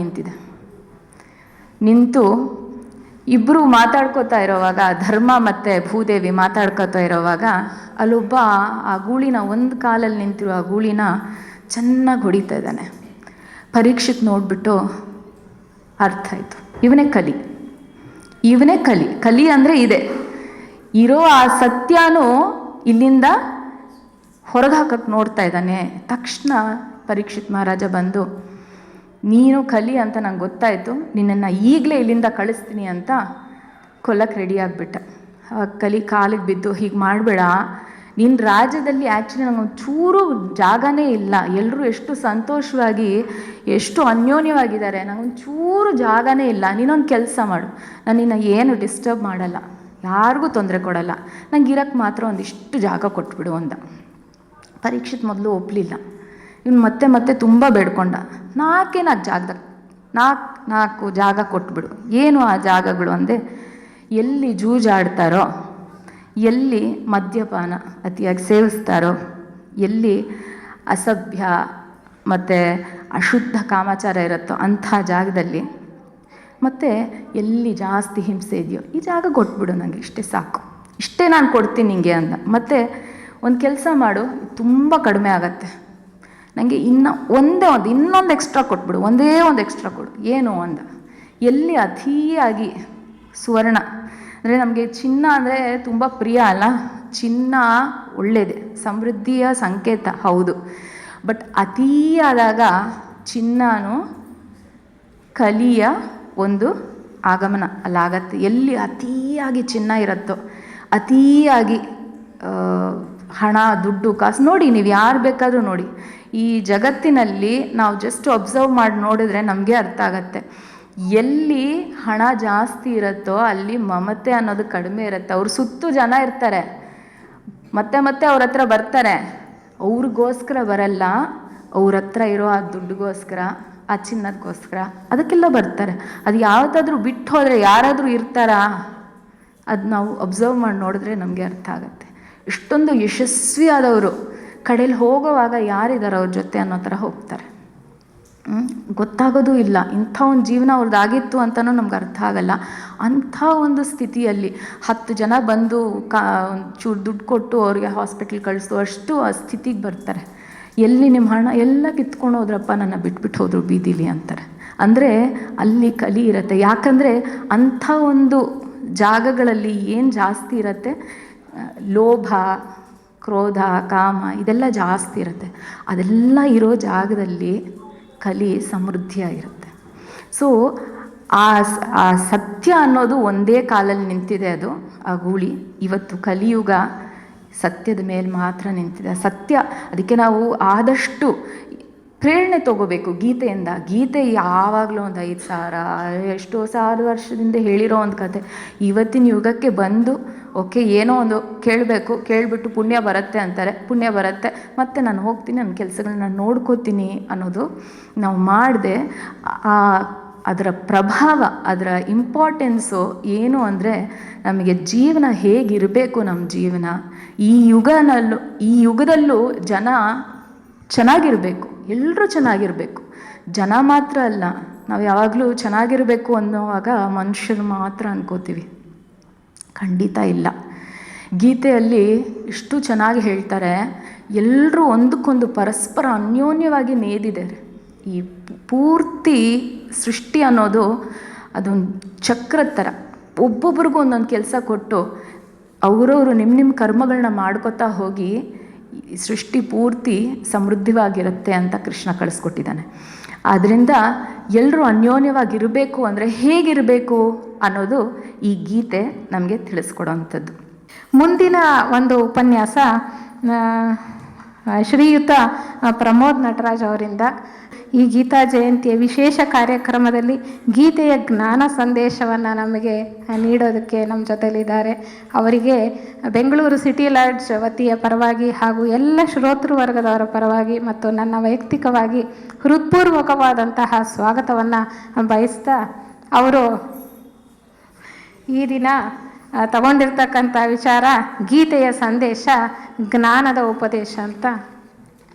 ನಿಂತು ಇಬ್ಬರು ಮಾತಾಡ್ಕೋತಾ ಇರೋವಾಗ, ಧರ್ಮ ಮತ್ತು ಭೂದೇವಿ ಮಾತಾಡ್ಕೋತಾ ಇರೋವಾಗ, ಅಲ್ಲೊಬ್ಬ ಆ ಗೂಳಿನ ಒಂದು ಕಾಲಲ್ಲಿ ನಿಂತಿರೋ ಆ ಗೂಳಿನ ಚೆನ್ನಾಗಿ ಹೊಡಿತಾ ಇದ್ದಾನೆ. ಪರೀಕ್ಷಿತ್ ನೋಡಿಬಿಟ್ಟು ಅರ್ಥ ಆಯಿತು, ಇವನೇ ಕಲಿ ಅಂದರೆ ಇದೆ. ಇರೋ ಆ ಸತ್ಯನೂ ಇಲ್ಲಿಂದ ಹೊರಗೆ ಹಾಕಕ್ಕೆ ನೋಡ್ತಾ ಇದ್ದಾನೆ. ತಕ್ಷಣ ಪರೀಕ್ಷಿತ್ ಮಹಾರಾಜ ಬಂದು, ನೀನು ಕಲಿ ಅಂತ ನಂಗೆ ಗೊತ್ತಾಯಿತು, ನಿನ್ನನ್ನು ಈಗಲೇ ಇಲ್ಲಿಂದ ಕಳಿಸ್ತೀನಿ ಅಂತ ಕೊಲ್ಲಕ್ಕೆ ರೆಡಿ ಆಗಿಬಿಟ್ಟ. ಕಲಿ ಕಾಲಿಗೆ ಬಿದ್ದು, ಹೀಗೆ ಮಾಡಬೇಡ, ನಿನ್ನ ರಾಜ್ಯದಲ್ಲಿ ಆ್ಯಕ್ಚುಲಿ ನಂಗೆ ಒಂಚೂರು ಜಾಗನೇ ಇಲ್ಲ, ಎಲ್ಲರೂ ಎಷ್ಟು ಸಂತೋಷವಾಗಿ ಎಷ್ಟು ಅನ್ಯೋನ್ಯವಾಗಿದ್ದಾರೆ, ನಂಗೊಂಚೂರು ಜಾಗನೇ ಇಲ್ಲ, ನೀನೊಂದು ಕೆಲಸ ಮಾಡು, ನಾನು ನಿನ್ನ ಏನು ಡಿಸ್ಟರ್ಬ್ ಮಾಡಲ್ಲ, ಯಾರಿಗೂ ತೊಂದರೆ ಕೊಡಲ್ಲ, ನಂಗೆ ಇರೋಕ್ಕೆ ಮಾತ್ರ ಒಂದಿಷ್ಟು ಜಾಗ ಕೊಟ್ಬಿಡು ಅಂದ. ಪರೀಕ್ಷಿತ್ ಮೊದಲು ಒಪ್ಪಲಿಲ್ಲ. ಇವನು ಮತ್ತೆ ತುಂಬ ಬೇಡ್ಕೊಂಡ, 4 ಜಾಗದಾಗ 4 ಜಾಗ ಕೊಟ್ಬಿಡು. ಏನು ಆ ಜಾಗಗಳು ಅಂದೆ, ಎಲ್ಲಿ ಜೂಜಾಡ್ತಾರೋ, ಎಲ್ಲಿ ಮದ್ಯಪಾನ ಅತಿಯಾಗಿ ಸೇವಿಸ್ತಾರೋ, ಎಲ್ಲಿ ಅಸಭ್ಯ ಮತ್ತು ಅಶುದ್ಧ ಕಾಮಾಚಾರ ಇರುತ್ತೋ ಅಂಥ ಜಾಗದಲ್ಲಿ, ಮತ್ತು ಎಲ್ಲಿ ಜಾಸ್ತಿ ಹಿಂಸೆ ಇದೆಯೋ ಈ ಜಾಗ ಕೊಟ್ಬಿಡು, ನನಗೆ ಇಷ್ಟೇ ಸಾಕು, ಇಷ್ಟೇ ನಾನು ಕೊಡ್ತೀನಿ ನಿಂಗೆ ಅಂದ. ಮತ್ತು ಒಂದು ಕೆಲಸ ಮಾಡು, ತುಂಬ ಕಡಿಮೆ ಆಗತ್ತೆ, ನನಗೆ ಇನ್ನೊಂದು ಎಕ್ಸ್ಟ್ರಾ ಕೊಟ್ಬಿಡು, ಒಂದೇ ಒಂದು ಎಕ್ಸ್ಟ್ರಾ ಕೊಡು. ಏನು ಅಂದ, ಎಲ್ಲಿ ಅತಿಯಾಗಿ ಸುವರ್ಣ ಅಂದರೆ, ನಮಗೆ ಚಿನ್ನ ಅಂದರೆ ತುಂಬ ಪ್ರಿಯ ಅಲ್ಲ, ಚಿನ್ನ ಒಳ್ಳೆಯದೇ, ಸಮೃದ್ಧಿಯ ಸಂಕೇತ ಹೌದು. ಬಟ್ ಅತಿಯಾದಾಗ ಚಿನ್ನನೂ ಕಲಿಯ ಒಂದು ಆಗಮನ ಅಲ್ಲಾಗತ್ತೆ. ಎಲ್ಲಿ ಅತಿಯಾಗಿ ಚಿನ್ನ ಇರುತ್ತೋ, ಅತಿಯಾಗಿ ಹಣ, ದುಡ್ಡು, ಕಾಸು, ನೋಡಿ ನೀವು ಯಾರು ಬೇಕಾದರೂ ನೋಡಿ, ಈ ಜಗತ್ತಿನಲ್ಲಿ ನಾವು ಜಸ್ಟ್ ಅಬ್ಸರ್ವ್ ಮಾಡಿ ನೋಡಿದ್ರೆ ನಮಗೆ ಅರ್ಥ ಆಗತ್ತೆ. ಎಲ್ಲಿ ಹಣ ಜಾಸ್ತಿ ಇರುತ್ತೋ ಅಲ್ಲಿ ಮಮತೆ ಅನ್ನೋದು ಕಡಿಮೆ ಇರುತ್ತೆ. ಅವ್ರ ಸುತ್ತು ಜನ ಇರ್ತಾರೆ, ಮತ್ತೆ ಅವ್ರ ಹತ್ರ ಬರ್ತಾರೆ, ಅವ್ರಿಗೋಸ್ಕರ ಬರಲ್ಲ, ಅವ್ರ ಹತ್ರ ಇರೋ ಆ ದುಡ್ಡುಗೋಸ್ಕರ, ಆ ಚಿನ್ನದಗೋಸ್ಕರ, ಅದಕ್ಕೆಲ್ಲ ಬರ್ತಾರೆ. ಅದು ಯಾವುದಾದ್ರೂ ಬಿಟ್ಟು ಹೋದರೆ ಯಾರಾದರೂ ಇರ್ತಾರಾ? ಅದು ನಾವು ಅಬ್ಸರ್ವ್ ಮಾಡಿ ನೋಡಿದ್ರೆ ನಮಗೆ ಅರ್ಥ ಆಗುತ್ತೆ. ಇಷ್ಟೊಂದು ಯಶಸ್ವಿಯಾದವರು ಕಡೆಯಲ್ಲಿ ಹೋಗೋವಾಗ ಯಾರಿದ್ದಾರೆ ಅವ್ರ ಜೊತೆ ಅನ್ನೋ ಥರ ಹೋಗ್ತಾರೆ. ಗೊತ್ತಾಗೋದು ಇಲ್ಲ, ಇಂಥ ಒಂದು ಜೀವನ ಅವ್ರದ್ದಾಗಿತ್ತು ಅಂತಲೂ ನಮ್ಗೆ ಅರ್ಥ ಆಗಲ್ಲ. ಅಂಥ ಒಂದು ಸ್ಥಿತಿಯಲ್ಲಿ 10 ಜನ ಬಂದು ಒಂಚೂರು ದುಡ್ಡು ಕೊಟ್ಟು ಅವ್ರಿಗೆ ಹಾಸ್ಪಿಟ್ಲ್ ಕಳಿಸೋ ಅಷ್ಟು ಆ ಸ್ಥಿತಿಗೆ ಬರ್ತಾರೆ. ಎಲ್ಲಿ ನಿಮ್ಮ ಹಣ ಎಲ್ಲ ಕಿತ್ಕೊಂಡು ಹೋದ್ರಪ್ಪ, ನನ್ನ ಬಿಟ್ಬಿಟ್ಟು ಹೋದ್ರು ಬೀದಿಲಿ ಅಂತಾರೆ. ಅಂದರೆ ಅಲ್ಲಿ ಕಲಿ ಇರುತ್ತೆ. ಯಾಕಂದರೆ ಅಂಥ ಒಂದು ಜಾಗಗಳಲ್ಲಿ ಏನು ಜಾಸ್ತಿ ಇರುತ್ತೆ, ಲೋಭ, ಕ್ರೋಧ, ಕಾಮ ಇದೆಲ್ಲ ಜಾಸ್ತಿ ಇರುತ್ತೆ. ಅದೆಲ್ಲ ಇರೋ ಜಾಗದಲ್ಲಿ ಕಲಿ ಸಮೃದ್ಧಿಯಾಗಿರುತ್ತೆ. ಸೊ ಆ ಸತ್ಯ ಅನ್ನೋದು ಒಂದೇ ಕಾಲಲ್ಲಿ ನಿಂತಿದೆ. ಅದು ಆ ಗೂಳಿ ಇವತ್ತು ಕಲಿಯುಗ ಸತ್ಯದ ಮೇಲೆ ಮಾತ್ರ ನಿಂತಿದೆ. ಸತ್ಯ, ಅದಕ್ಕೆ ನಾವು ಆದಷ್ಟು ಪ್ರೇರಣೆ ತಗೋಬೇಕು ಗೀತೆಯಿಂದ. ಗೀತೆ ಯಾವಾಗಲೂ ಒಂದು 5,000 ಎಷ್ಟೋ ಸಾವಿರ ವರ್ಷದಿಂದ ಹೇಳಿರೋ ಒಂದು ಕತೆ ಇವತ್ತಿನ ಯುಗಕ್ಕೆ ಬಂದು ಓಕೆ ಏನೋ ಒಂದು ಕೇಳಬೇಕು, ಕೇಳಿಬಿಟ್ಟು ಪುಣ್ಯ ಬರುತ್ತೆ ಅಂತಾರೆ, ಪುಣ್ಯ ಬರುತ್ತೆ, ಮತ್ತು ನಾನು ಹೋಗ್ತೀನಿ, ನನ್ನ ಕೆಲಸಗಳನ್ನ ನೋಡ್ಕೋತೀನಿ ಅನ್ನೋದು ನಾವು ಮಾಡದೆ ಅದರ ಪ್ರಭಾವ, ಅದರ ಇಂಪಾರ್ಟೆನ್ಸು ಏನು ಅಂದರೆ ನಮಗೆ ಜೀವನ ಹೇಗಿರಬೇಕು, ನಮ್ಮ ಜೀವನ ಈ ಯುಗದಲ್ಲೂ ಜನ ಚೆನ್ನಾಗಿರಬೇಕು, ಎಲ್ಲರೂ ಚೆನ್ನಾಗಿರಬೇಕು. ಜನ ಮಾತ್ರ ಅಲ್ಲ, ನಾವು ಯಾವಾಗಲೂ ಚೆನ್ನಾಗಿರಬೇಕು ಅನ್ನೋವಾಗ ಮನುಷ್ಯರು ಮಾತ್ರ ಅನ್ಕೋತೀವಿ. ಖಂಡಿತ ಇಲ್ಲ. ಗೀತೆಯಲ್ಲಿ ಇಷ್ಟು ಚೆನ್ನಾಗಿ ಹೇಳ್ತಾರೆ, ಎಲ್ಲರೂ ಒಂದಕ್ಕೊಂದು ಪರಸ್ಪರ ಅನ್ಯೋನ್ಯವಾಗಿ ನೇದಿದ್ದಾರೆ. ಈ ಪೂರ್ತಿ ಸೃಷ್ಟಿ ಅನ್ನೋದು ಅದೊಂದು ಚಕ್ರದ ಥರ, ಒಬ್ಬೊಬ್ರಿಗೂ ಒಂದೊಂದು ಕೆಲಸ ಕೊಟ್ಟು ಅವರವರು ನಿಮ್ಮ ಕರ್ಮಗಳನ್ನ ಮಾಡ್ಕೋತಾ ಹೋಗಿ ಸೃಷ್ಟಿ ಪೂರ್ತಿ ಸಮೃದ್ಧವಾಗಿರುತ್ತೆ ಅಂತ ಕೃಷ್ಣ ಕಳಿಸ್ಕೊಟ್ಟಿದ್ದಾನೆ. ಆದ್ದರಿಂದ ಎಲ್ಲರೂ ಅನ್ಯೋನ್ಯವಾಗಿರಬೇಕು ಅಂದರೆ ಹೇಗಿರಬೇಕು ಅನ್ನೋದು ಈ ಗೀತೆ ನಮಗೆ ತಿಳಿಸ್ಕೊಡೋವಂಥದ್ದು. ಮುಂದಿನ ಒಂದು ಉಪನ್ಯಾಸ ಶ್ರೀಯುತ ಪ್ರಮೋದ್ ನಟರಾಜ್ ಅವರಿಂದ. ಈ ಗೀತಾ ಜಯಂತಿಯ ವಿಶೇಷ ಕಾರ್ಯಕ್ರಮದಲ್ಲಿ ಗೀತೆಯ ಜ್ಞಾನ ಸಂದೇಶವನ್ನು ನಮಗೆ ನೀಡೋದಕ್ಕೆ ನಮ್ಮ ಜೊತೆಲಿದ್ದಾರೆ. ಅವರಿಗೆ ಬೆಂಗಳೂರು ಸಿಟಿ ಲಾಡ್ಜ್ ವತಿಯ ಪರವಾಗಿ ಹಾಗೂ ಎಲ್ಲ ಶ್ರೋತೃವರ್ಗದವರ ಪರವಾಗಿ ಮತ್ತು ನನ್ನ ವೈಯಕ್ತಿಕವಾಗಿ ಹೃತ್ಪೂರ್ವಕವಾದಂತಹ ಸ್ವಾಗತವನ್ನು ಬಯಸ್ತಾ, ಅವರು ಈ ದಿನ ತಗೊಂಡಿರ್ತಕ್ಕಂಥ ವಿಚಾರ ಗೀತೆಯ ಸಂದೇಶ ಜ್ಞಾನದ ಉಪದೇಶ ಅಂತ.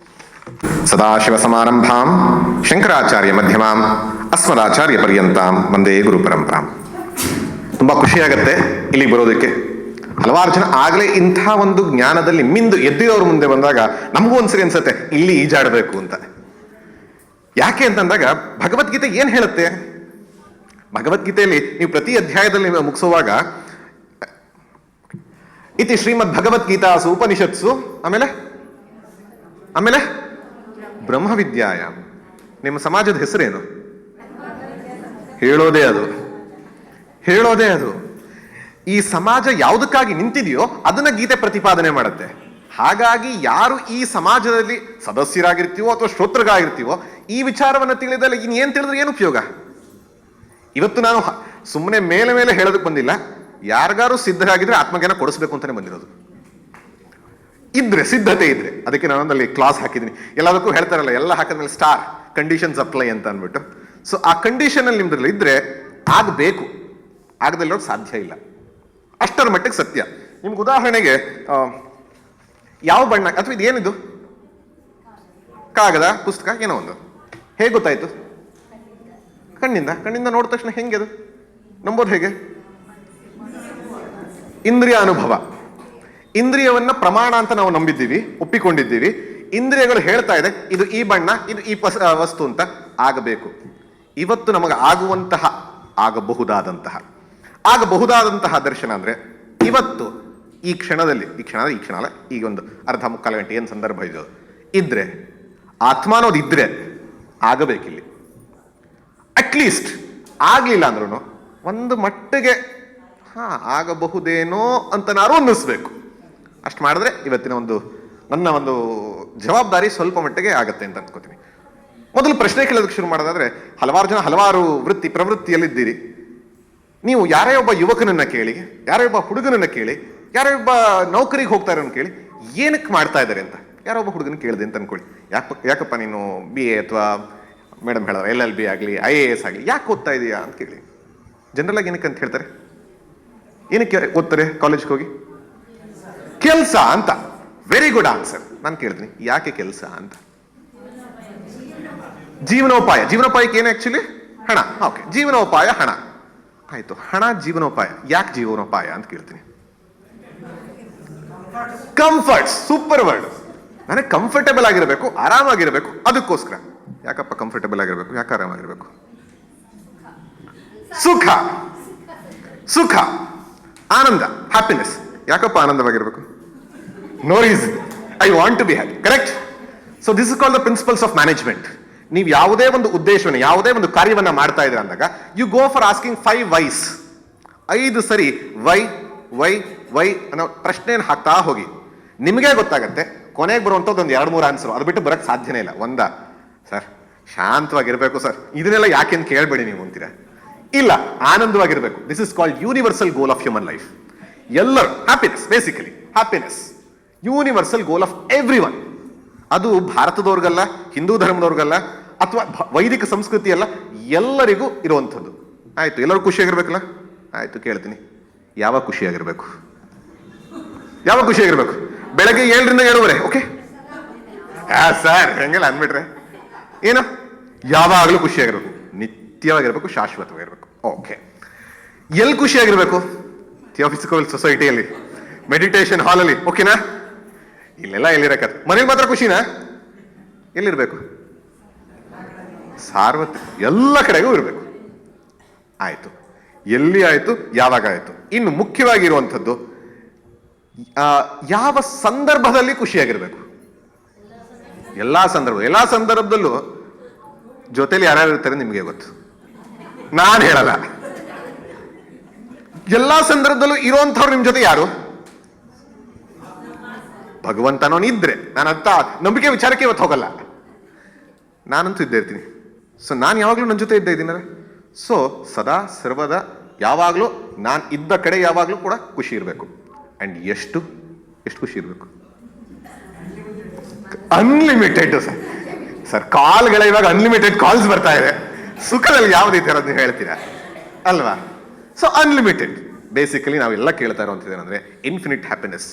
ಸದಾಶಿವ ಸಮಾರಂಭಾಂ ಶಂಕರಾಚಾರ್ಯ ಮಧ್ಯಮಾಂ ಅಸ್ಮದಾಚಾರ್ಯ ಪರ್ಯಂತಾಂ ವಂದೇ ಗುರು ಪರಂಪರಾಂ. ತುಂಬ ಖುಷಿಯಾಗತ್ತೆ ಇಲ್ಲಿ ಬರೋದಕ್ಕೆ. ಹಲವಾರು ಜನ ಆಗಲೇ ಇಂಥ ಒಂದು ಜ್ಞಾನದಲ್ಲಿ ಮಿಂದು ಎದ್ದಿರೋರು ಮುಂದೆ ಬಂದಾಗ ನಮಗೂ ಒಂದ್ಸರಿ ಅನ್ಸುತ್ತೆ ಇಲ್ಲಿ ಈಜಾಡಬೇಕು ಅಂತ. ಯಾಕೆ ಅಂತಂದಾಗ ಭಗವದ್ಗೀತೆ ಏನ್ ಹೇಳುತ್ತೆ? ಭಗವದ್ಗೀತೆಯಲ್ಲಿ ನೀವು ಪ್ರತಿ ಅಧ್ಯಾಯದಲ್ಲಿ ಮುಗಿಸುವಾಗ ಇತಿ ಶ್ರೀಮದ್ ಭಗವದ್ಗೀತಾಸು ಉಪನಿಷತ್ಸು ಆಮೇಲೆ ಬ್ರಹ್ಮವಿದ್ಯಾಯ. ನಿಮ್ಮ ಸಮಾಜದ ಹೆಸರೇನು? ಹೇಳೋದೇ ಅದು. ಈ ಸಮಾಜ ಯಾವುದಕ್ಕಾಗಿ ನಿಂತಿದೆಯೋ ಅದನ್ನ ಗೀತೆ ಪ್ರತಿಪಾದನೆ ಮಾಡುತ್ತೆ. ಹಾಗಾಗಿ ಯಾರು ಈ ಸಮಾಜದಲ್ಲಿ ಸದಸ್ಯರಾಗಿರ್ತೀವೋ ಅಥವಾ ಶ್ರೋತೃಗಾಗಿರ್ತೀವೋ ಈ ವಿಚಾರವನ್ನು ತಿಳಿದಲ್ಲಿ ಇನ್ನೇನು ತಿಳಿದ್ರೆ ಏನು ಉಪಯೋಗ? ಇವತ್ತು ನಾನು ಸುಮ್ಮನೆ ಮೇಲೆ ಹೇಳೋದಕ್ಕೆ ಬಂದಿಲ್ಲ. ಯಾರಿಗಾರು ಸಿದ್ಧರಾಗಿದ್ರೆ ಆತ್ಮಜ್ಞಾನ ಕೊಡಿಸ್ಬೇಕು ಅಂತಾನೆ ಬಂದಿರೋದು. ಸಿದ್ಧತೆ ಇದ್ರೆ ಅದಕ್ಕೆ ನಾನೊಂದಲ್ಲಿ ಕ್ಲಾಸ್ ಹಾಕಿದ್ದೀನಿ. ಎಲ್ಲದಕ್ಕೂ ಹೇಳ್ತಾರಲ್ಲ, ಎಲ್ಲ ಹಾಕಿದ್ಮೇಲೆ ಸ್ಟಾರ್ ಕಂಡೀಷನ್ಸ್ ಅಪ್ಲೈ ಅಂತ ಅಂದ್ಬಿಟ್ಟು. ಸೊ ಆ ಕಂಡೀಷನ್ ಅಲ್ಲಿ ನಿಮ್ದ್ರಲ್ಲಿ ಇದ್ರೆ ಆಗಬೇಕು, ಆಗದಲ್ಲಿರೋದು ಸಾಧ್ಯ ಇಲ್ಲ. ಅಷ್ಟರ ಮಟ್ಟಿಗೆ ಸತ್ಯ. ನಿಮ್ಗೆ ಉದಾಹರಣೆಗೆ ಯಾವ ಬಣ್ಣ ಅಥವಾ ಇದೇನಿದು ಕಾಗದ ಪುಸ್ತಕ ಏನೋ ಒಂದು ಹೇಗೆ ಗೊತ್ತಾಯ್ತು? ಕಣ್ಣಿಂದ ನೋಡಿದ ತಕ್ಷಣ ಹೆಂಗೆ ಅದು ನಂಬೋದು? ಹೇಗೆ? ಇಂದ್ರಿಯ ಅನುಭವ. ಇಂದ್ರಿಯವನ್ನ ಪ್ರಮಾಣ ಅಂತ ನಾವು ನಂಬಿದ್ದೀವಿ, ಒಪ್ಪಿಕೊಂಡಿದ್ದೀವಿ. ಇಂದ್ರಿಯಗಳು ಹೇಳ್ತಾ ಇದೆ ಇದು ಈ ಬಣ್ಣ, ಇದು ಈ ವಸ್ತು ಅಂತ ಆಗಬೇಕು. ಇವತ್ತು ನಮಗೆ ಆಗಬಹುದಾದಂತಹ ದರ್ಶನ ಅಂದ್ರೆ ಇವತ್ತು ಈ ಕ್ಷಣದಲ್ಲಿ ಈಗ ಒಂದು ಅರ್ಧ ಮುಕ್ಕಾಲು ಗಂಟೆ ಏನು ಸಂದರ್ಭ ಇದ್ರೆ ಆತ್ಮ ಅನ್ನೋದು ಇದ್ರೆ ಆಗಬೇಕಿಲ್ಲಿ. ಅಟ್ಲೀಸ್ಟ್ ಆಗ್ಲಿಲ್ಲ ಅಂದ್ರೂ ಒಂದು ಮಟ್ಟಿಗೆ ಆಗಬಹುದೇನೋ ಅಂತ ನಾರು ಅನ್ನಿಸ್ಬೇಕು. ಅಷ್ಟು ಮಾಡಿದ್ರೆ ಇವತ್ತಿನ ನನ್ನ ಒಂದು ಜವಾಬ್ದಾರಿ ಸ್ವಲ್ಪ ಮಟ್ಟಿಗೆ ಆಗತ್ತೆ ಅಂತ ಅನ್ಕೋತೀನಿ. ಮೊದಲು ಪ್ರಶ್ನೆ ಕೇಳೋದಕ್ಕೆ ಶುರು ಮಾಡೋದಾದ್ರೆ, ಹಲವಾರು ಜನ ಹಲವಾರು ಪ್ರವೃತ್ತಿಯಲ್ಲಿದ್ದೀರಿ. ನೀವು ಯಾರೇ ಒಬ್ಬ ಯುವಕನನ್ನ ಕೇಳಿ, ಯಾರೇ ಒಬ್ಬ ಹುಡುಗನನ್ನ ಕೇಳಿ, ಯಾರೇ ಒಬ್ಬ ನೌಕರಿಗೆ ಹೋಗ್ತಾ ಇರೋನ್ ಕೇಳಿ, ಏನಕ್ಕೆ ಮಾಡ್ತಾ ಇದ್ದಾರೆ ಅಂತ ಯಾರೋ ಒಬ್ಬ ಹುಡುಗನ ಕೇಳಿದೆ ಅಂತ ಅನ್ಕೊಳ್ಳಿ. ಯಾಕಪ್ಪ ನೀನು BA ಅಥವಾ ಮೇಡಮ್ ಹೇಳಿದ್ರೆ LLB ಆಗಲಿ IAS ಆಗಲಿ ಯಾಕೆ ಓದ್ತಾ ಇದೀಯಾ ಅಂತ ಕೇಳಿ. ಜನರಲ್ ಆಗಿ ಏನಕ್ಕೆ ಅಂತ ಹೇಳ್ತಾರೆ? ಏನಕ್ಕೆ ಓದ್ತಾರೆ ಕಾಲೇಜ್ಗೆ ಹೋಗಿ? ಕೆಲಸ ಅಂತ. Very good answer. ನಾನು ಕೇಳ್ತೀನಿ, ಯಾಕೆ ಕೆಲಸ ಅಂತ? ಜೀವನೋಪಾಯಕ್ಕೆ ಏನು ಆಕ್ಚುಲಿ? ಹಣ. ಓಕೆ, ಜೀವನೋಪಾಯ ಹಣ. ಆಯ್ತು, ಹಣ ಜೀವನೋಪಾಯ. ಯಾಕೆ ಜೀವನೋಪಾಯ ಅಂತ ಕೇಳ್ತೀನಿ? ಕಂಫರ್ಟ್. Super word. ನನಗೆ ಕಂಫರ್ಟೇಬಲ್ ಆಗಿರಬೇಕು, ಆರಾಮಾಗಿರ್ಬೇಕು, ಅದಕ್ಕೋಸ್ಕರ. ಯಾಕಪ್ಪ ಕಂಫರ್ಟೇಬಲ್ ಆಗಿರ್ಬೇಕು? ಯಾಕೆ ಆರಾಮಾಗಿರ್ಬೇಕು? ಸುಖ, ಆನಂದ, ಹ್ಯಾಪಿನೆಸ್. ಯಾಕಪ್ಪ ಆನಂದವಾಗಿರ್ಬೇಕು? No reason. I want to be happy. Correct? So this is called the principles of management. ನೀವು ಯಾವುದೇ ಒಂದು ಉದ್ದೇಶವನ್ನು, ಯಾವುದೇ ಒಂದು ಕಾರ್ಯವನ್ನ ಮಾಡ್ತಾ ಇದ್ರೆ ಅಂದಾಗ you go for asking 5 whys. 5 ಸರಿ ವೈ ಅನ್ನೋ ಪ್ರಶ್ನೆಯನ್ನು ಹಾಕ್ತಾ ಹೋಗಿ. ನಿಮಗೆ ಗೊತ್ತಾಗತ್ತೆ ಕೊನೆಗೆ ಬರುವಂಥದ್ದು ಒಂದು 2-3 ಆನ್ಸರ್. ಅದು ಬಿಟ್ಟು ಬರಕ್ ಸಾಧ್ಯನೇ ಇಲ್ಲ. ಸರ್ ಶಾಂತವಾಗಿರ್ಬೇಕು ಸರ್, ಇದನ್ನೆಲ್ಲ ಯಾಕೆಂದು ಕೇಳಬೇಡಿ ನೀವು ಅಂತೀರಾ. ಇಲ್ಲ, ಆನಂದವಾಗಿರ್ಬೇಕು. This is called universal goal of human life. ಎಲ್ಲರೂ happiness, basically happiness universal goal of every one. ಅದು ಭಾರತದವ್ರಿಗಲ್ಲ, ಹಿಂದೂ ಧರ್ಮದವ್ರಿಗಲ್ಲ, ಅಥವಾ ವೈದಿಕ ಸಂಸ್ಕೃತಿ ಅಲ್ಲ, ಎಲ್ಲರಿಗೂ ಇರುವಂಥದ್ದು. ಆಯ್ತು, ಎಲ್ಲರೂ ಖುಷಿಯಾಗಿರ್ಬೇಕಲ್ಲ? ಆಯ್ತು, ಕೇಳ್ತೀನಿ, ಯಾವಾಗ ಖುಷಿಯಾಗಿರ್ಬೇಕು? ಯಾವಾಗ ಖುಷಿಯಾಗಿರ್ಬೇಕು? ಬೆಳಗ್ಗೆ 7ರಿಂದ 7:30. ಓಕೆ ಸರ್, ಹೆಂಗೆಲ್ಲ ಅಂದ್ಬಿಟ್ರೆ ಏನು? ಯಾವಾಗಲೂ ಖುಷಿಯಾಗಿರ್ಬೇಕು, ನಿತ್ಯವಾಗಿರ್ಬೇಕು, ಶಾಶ್ವತವಾಗಿರ್ಬೇಕು. ಓಕೆ, ಎಲ್ಲಿ ಖುಷಿಯಾಗಿರ್ಬೇಕು? ಥಿಯೋಫಿಸಿಕಲ್ ಸೊಸೈಟಿಯಲ್ಲಿ, ಮೆಡಿಟೇಷನ್ ಹಾಲಲ್ಲಿ, ಓಕೆನಾ? ಇಲ್ಲೆಲ್ಲ ಎಲ್ಲಿರಕತ್? ಮನೇಲಿ ಮಾತ್ರ ಖುಷಿನಾ? ಎಲ್ಲಿರ್ಬೇಕು? ಸಾರ್ವತ್ರಿಕ, ಎಲ್ಲ ಕಡೆಗೂ ಇರಬೇಕು. ಆಯ್ತು, ಎಲ್ಲಿ ಆಯ್ತು, ಯಾವಾಗ ಆಯ್ತು. ಇನ್ನು ಮುಖ್ಯವಾಗಿರುವಂಥದ್ದು, ಯಾವ ಸಂದರ್ಭದಲ್ಲಿ ಖುಷಿಯಾಗಿರ್ಬೇಕು? ಎಲ್ಲಾ ಸಂದರ್ಭದಲ್ಲೂ ಜೊತೆಲಿ ಯಾರ್ಯಾರು ಇರ್ತಾರೆ ನಿಮಗೆ ಗೊತ್ತು, ನಾನು ಹೇಳಲ್ಲ. ಎಲ್ಲಾ ಸಂದರ್ಭದಲ್ಲೂ ಇರುವಂಥವ್ರು ನಿಮ್ ಜೊತೆ ಯಾರು? ಭಗವಂತನೋ ಇದ್ರೆ. ನಾನಂತ ನಂಬಿಕೆ ವಿಚಾರಕ್ಕೆ ಇವತ್ತು ಹೋಗಲ್ಲ, ನಾನಂತೂ ಇದ್ದೇ ಇರ್ತೀನಿ. ಸೊ ನಾನು ಯಾವಾಗಲೂ ನನ್ನ ಜೊತೆ ಇದ್ದೇ ಇದ್ದೀನಲ್ಲ. ಸೊ ಸದಾ ಸರ್ವದ ಯಾವಾಗಲೂ ನಾನು ಇದ್ದ ಕಡೆ ಯಾವಾಗಲೂ ಕೂಡ ಖುಷಿ ಇರಬೇಕು. ಅಂಡ್ ಎಷ್ಟು ಖುಷಿ ಇರಬೇಕು? Unlimited sir. ಕಾಲ್ಗಳ ಇವಾಗ ಅನ್ಲಿಮಿಟೆಡ್ ಕಾಲ್ಸ್ ಬರ್ತಾ ಇದೆ. ಸುಖದಲ್ಲಿ ಯಾವುದೈತೆ ಅನ್ನೋದು ಹೇಳ್ತೀರಾ ಅಲ್ವಾ? ಸೊ ಅನ್ಲಿಮಿಟೆಡ್, ಬೇಸಿಕಲಿ ನಾವೆಲ್ಲ ಕೇಳ್ತಾ ಇರುವಂಥದ್ದೇನೆಂದ್ರೆ ಇನ್ಫಿನಿಟ್ ಹ್ಯಾಪಿನೆಸ್,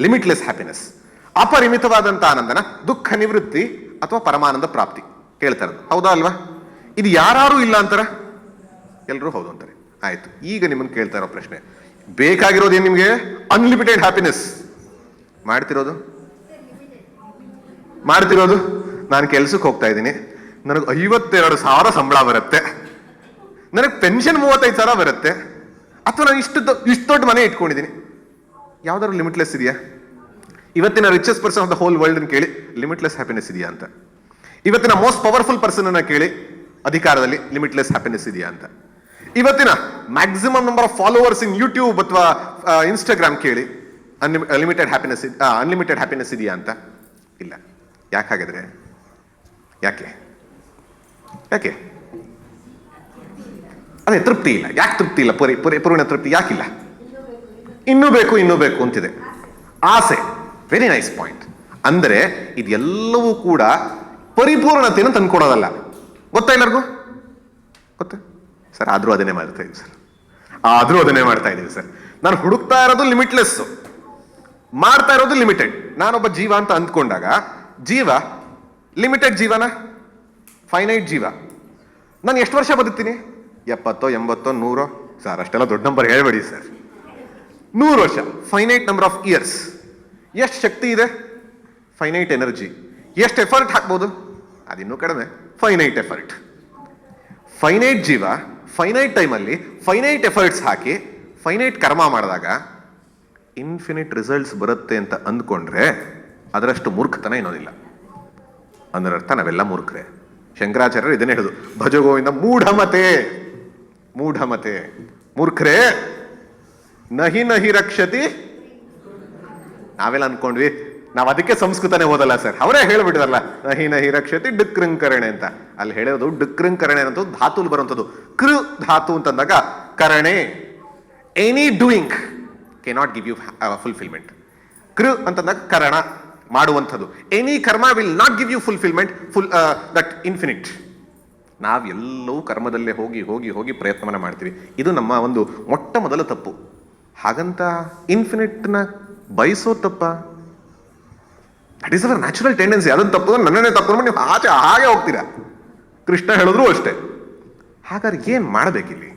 ಲಿಮಿಟ್ಲೆಸ್ ಹ್ಯಾಪಿನೆಸ್, ಅಪರಿಮಿತವಾದಂಥ ಆನಂದನ, ದುಃಖ ನಿವೃತ್ತಿ ಅಥವಾ ಪರಮಾನಂದ ಪ್ರಾಪ್ತಿ ಕೇಳ್ತಾ ಇರೋದು. ಹೌದಾ ಅಲ್ವಾ? ಇದು ಯಾರು ಇಲ್ಲ ಅಂತಾರ? ಎಲ್ಲರೂ ಹೌದು ಅಂತಾರೆ. ಆಯ್ತು, ಈಗ ನಿಮ್ಮನ್ನು ಕೇಳ್ತಾ ಇರೋ ಪ್ರಶ್ನೆ, ಬೇಕಾಗಿರೋದೇನು ನಿಮಗೆ? Unlimited happiness. ಮಾಡ್ತಿರೋದು ನಾನು ಕೆಲ್ಸಕ್ಕೆ ಹೋಗ್ತಾ ಇದ್ದೀನಿ, ನನಗೆ 52,000 ಸಂಬಳ ಬರುತ್ತೆ, ನನಗೆ ಪೆನ್ಷನ್ 35,000 ಬರುತ್ತೆ, ಅಥವಾ ನಾನು ಇಷ್ಟು ದೊಡ್ಡ ಮನೆ ಇಟ್ಕೊಂಡಿದ್ದೀನಿ. ಯಾವ್ದಾದ್ರು ಲಿಮಿಟ್ಲೆಸ್ ಇದೆಯಾ? ಇವತ್ತಿನ richest person of the whole world ಕೇಳಿ, ಲಿಮಿಟ್ಲೆಸ್ ಹ್ಯಾಪಿನೆಸ್ ಇದೆಯಾ ಅಂತ. ಇವತ್ತಿನ ಮೋಸ್ಟ್ ಪವರ್ಫುಲ್ ಪರ್ಸನ್ ಅನ್ನ ಕೇಳಿ, ಅಧಿಕಾರದಲ್ಲಿ ಲಿಮಿಟ್ಲೆಸ್ ಹ್ಯಾಪಿನೆಸ್ ಇದೆಯಾ ಅಂತ. ಇವತ್ತಿನ maximum number of followers in YouTube ಅಥವಾ ಇನ್ಸ್ಟಾಗ್ರಾಮ್ ಕೇಳಿ, ಅನ್ಲಿಮಿಟೆಡ್ ಹ್ಯಾಪಿನೆಸ್ ಇದೆಯಾ ಅಂತ. ಇಲ್ಲ. ಯಾಕಾಗಿದ್ರೆ? ಯಾಕೆ ಅದೇ ತೃಪ್ತಿ ಇಲ್ಲ. ಯಾಕೆ ತೃಪ್ತಿ ಇಲ್ಲ? ಪೂರ್ಣ ತೃಪ್ತಿ ಯಾಕಿಲ್ಲ? ಇನ್ನೂ ಬೇಕು ಅಂತಿದೆ ಆಸೆ. Very nice point. ಅಂದರೆ ಇದೆಲ್ಲವೂ ಕೂಡ ಪರಿಪೂರ್ಣತೆಯನ್ನು ತಂದ್ಕೊಡೋದಲ್ಲ. ಗೊತ್ತಾ ಎಲ್ಲರಿಗೂ? ಗೊತ್ತಾ ಸರ್? ಆದ್ರೂ ಅದನ್ನೇ ಮಾಡ್ತಾ ಇದೀವಿ ಸರ್. ನಾನು ಹುಡುಕ್ತಾ ಇರೋದು ಲಿಮಿಟ್ಲೆಸ್, ಮಾಡ್ತಾ ಇರೋದು ಲಿಮಿಟೆಡ್. ನಾನೊಬ್ಬ ಜೀವ ಅಂತ ಅಂದ್ಕೊಂಡಾಗ, ಜೀವ ಲಿಮಿಟೆಡ್ ಜೀವನ, ಫೈನೈಟ್ ಜೀವ. ನಾನು ಎಷ್ಟು ವರ್ಷ ಬದುಕ್ತೀನಿ? 70, 80, 100? ಸರ್ ಅಷ್ಟೆಲ್ಲ ದೊಡ್ಡ ನಂಬರ್ ಹೇಳ್ಬೇಡಿ ಸರ್. 100 ವರ್ಷ, ಫೈನೈಟ್ ನಂಬರ್ ಆಫ್ ಇಯರ್ಸ್. ಎಷ್ಟು ಶಕ್ತಿ ಇದೆ? Finite energy. ಎಷ್ಟು ಎಫರ್ಟ್ ಹಾಕ್ಬೋದು? ಅದಿನ್ನೂ ಕಡಿಮೆ, ಫೈನೈಟ್ ಎಫರ್ಟ್. ಫೈನೈಟ್ ಜೀವ ಫೈನೈಟ್ ಟೈಮಲ್ಲಿ ಫೈನೈಟ್ ಎಫರ್ಟ್ಸ್ ಹಾಕಿ ಫೈನೈಟ್ ಕರ್ಮ ಮಾಡಿದಾಗ ಇನ್ಫಿನಿಟ್ ರಿಸಲ್ಟ್ಸ್ ಬರುತ್ತೆ ಅಂತ ಅಂದ್ಕೊಂಡ್ರೆ ಅದರಷ್ಟು ಮೂರ್ಖತನ ಏನೋದಿಲ್ಲ. ಅದರರ್ಥ ನಾವೆಲ್ಲ ಮೂರ್ಖರೇ. ಶಂಕರಾಚಾರ್ಯರು ಇದನ್ನೇ ಹೇಳುದು, ಭಜಗೋವಿಂದ ಮೂಢಮತೆ. ಮೂರ್ಖರೇ, ನಹಿ ರಕ್ಷತಿ. ನಾವೆಲ್ಲ ಅನ್ಕೊಂಡ್ವಿ, ನಾವು ಅದಕ್ಕೆ ಸಂಸ್ಕೃತನೇ ಓದಲ್ಲ ಸರ್. ಅವರೇ ಹೇಳ್ಬಿಟ್ಟಿದಾರಲ್ಲ, ನಹಿ ರಕ್ಷತಿ ಡಿಕ್ರಂಕರಣೆ ಅಂತ. ಅಲ್ಲಿ ಹೇಳೋದು ಡಿಕ್ರಂಕರಣೆ ಅನ್ನೋದು ಧಾತುಲ್ ಬರುವಂಥದ್ದು. ಕೃ ಧಾತು ಅಂತಂದಾಗ ಕರಣೆ, any doing cannot give you fulfilment. ಕೃ ಅಂತಂದಾಗ ಕರಣ, ಮಾಡುವಂಥದ್ದು. Any karma will not give you fulfilment, that infinite. ನಾವೆಲ್ಲವೂ ಕರ್ಮದಲ್ಲೇ ಹೋಗಿ ಪ್ರಯತ್ನವನ್ನ ಮಾಡ್ತೀವಿ. ಇದು ನಮ್ಮ ಒಂದು ಮೊಟ್ಟ ಮೊದಲ ತಪ್ಪು. ಹಾಗಂತ ಇನ್ಫಿನಿಟ್ನ ಬಯಸೋ ತಪ್ಪ? That is our natural tendency. ಅದನ್ನು ತಪ್ಪು, ನನ್ನನ್ನೇ ತಪ್ಪು ನೀವು ಹಾಗೆ ಹೋಗ್ತೀರಾ. ಕೃಷ್ಣ ಹೇಳಿದ್ರು ಅಷ್ಟೇ. ಹಾಗಾದ್ರೆ ಏನ್ ಮಾಡಬೇಕಿಲ್ಲಿ?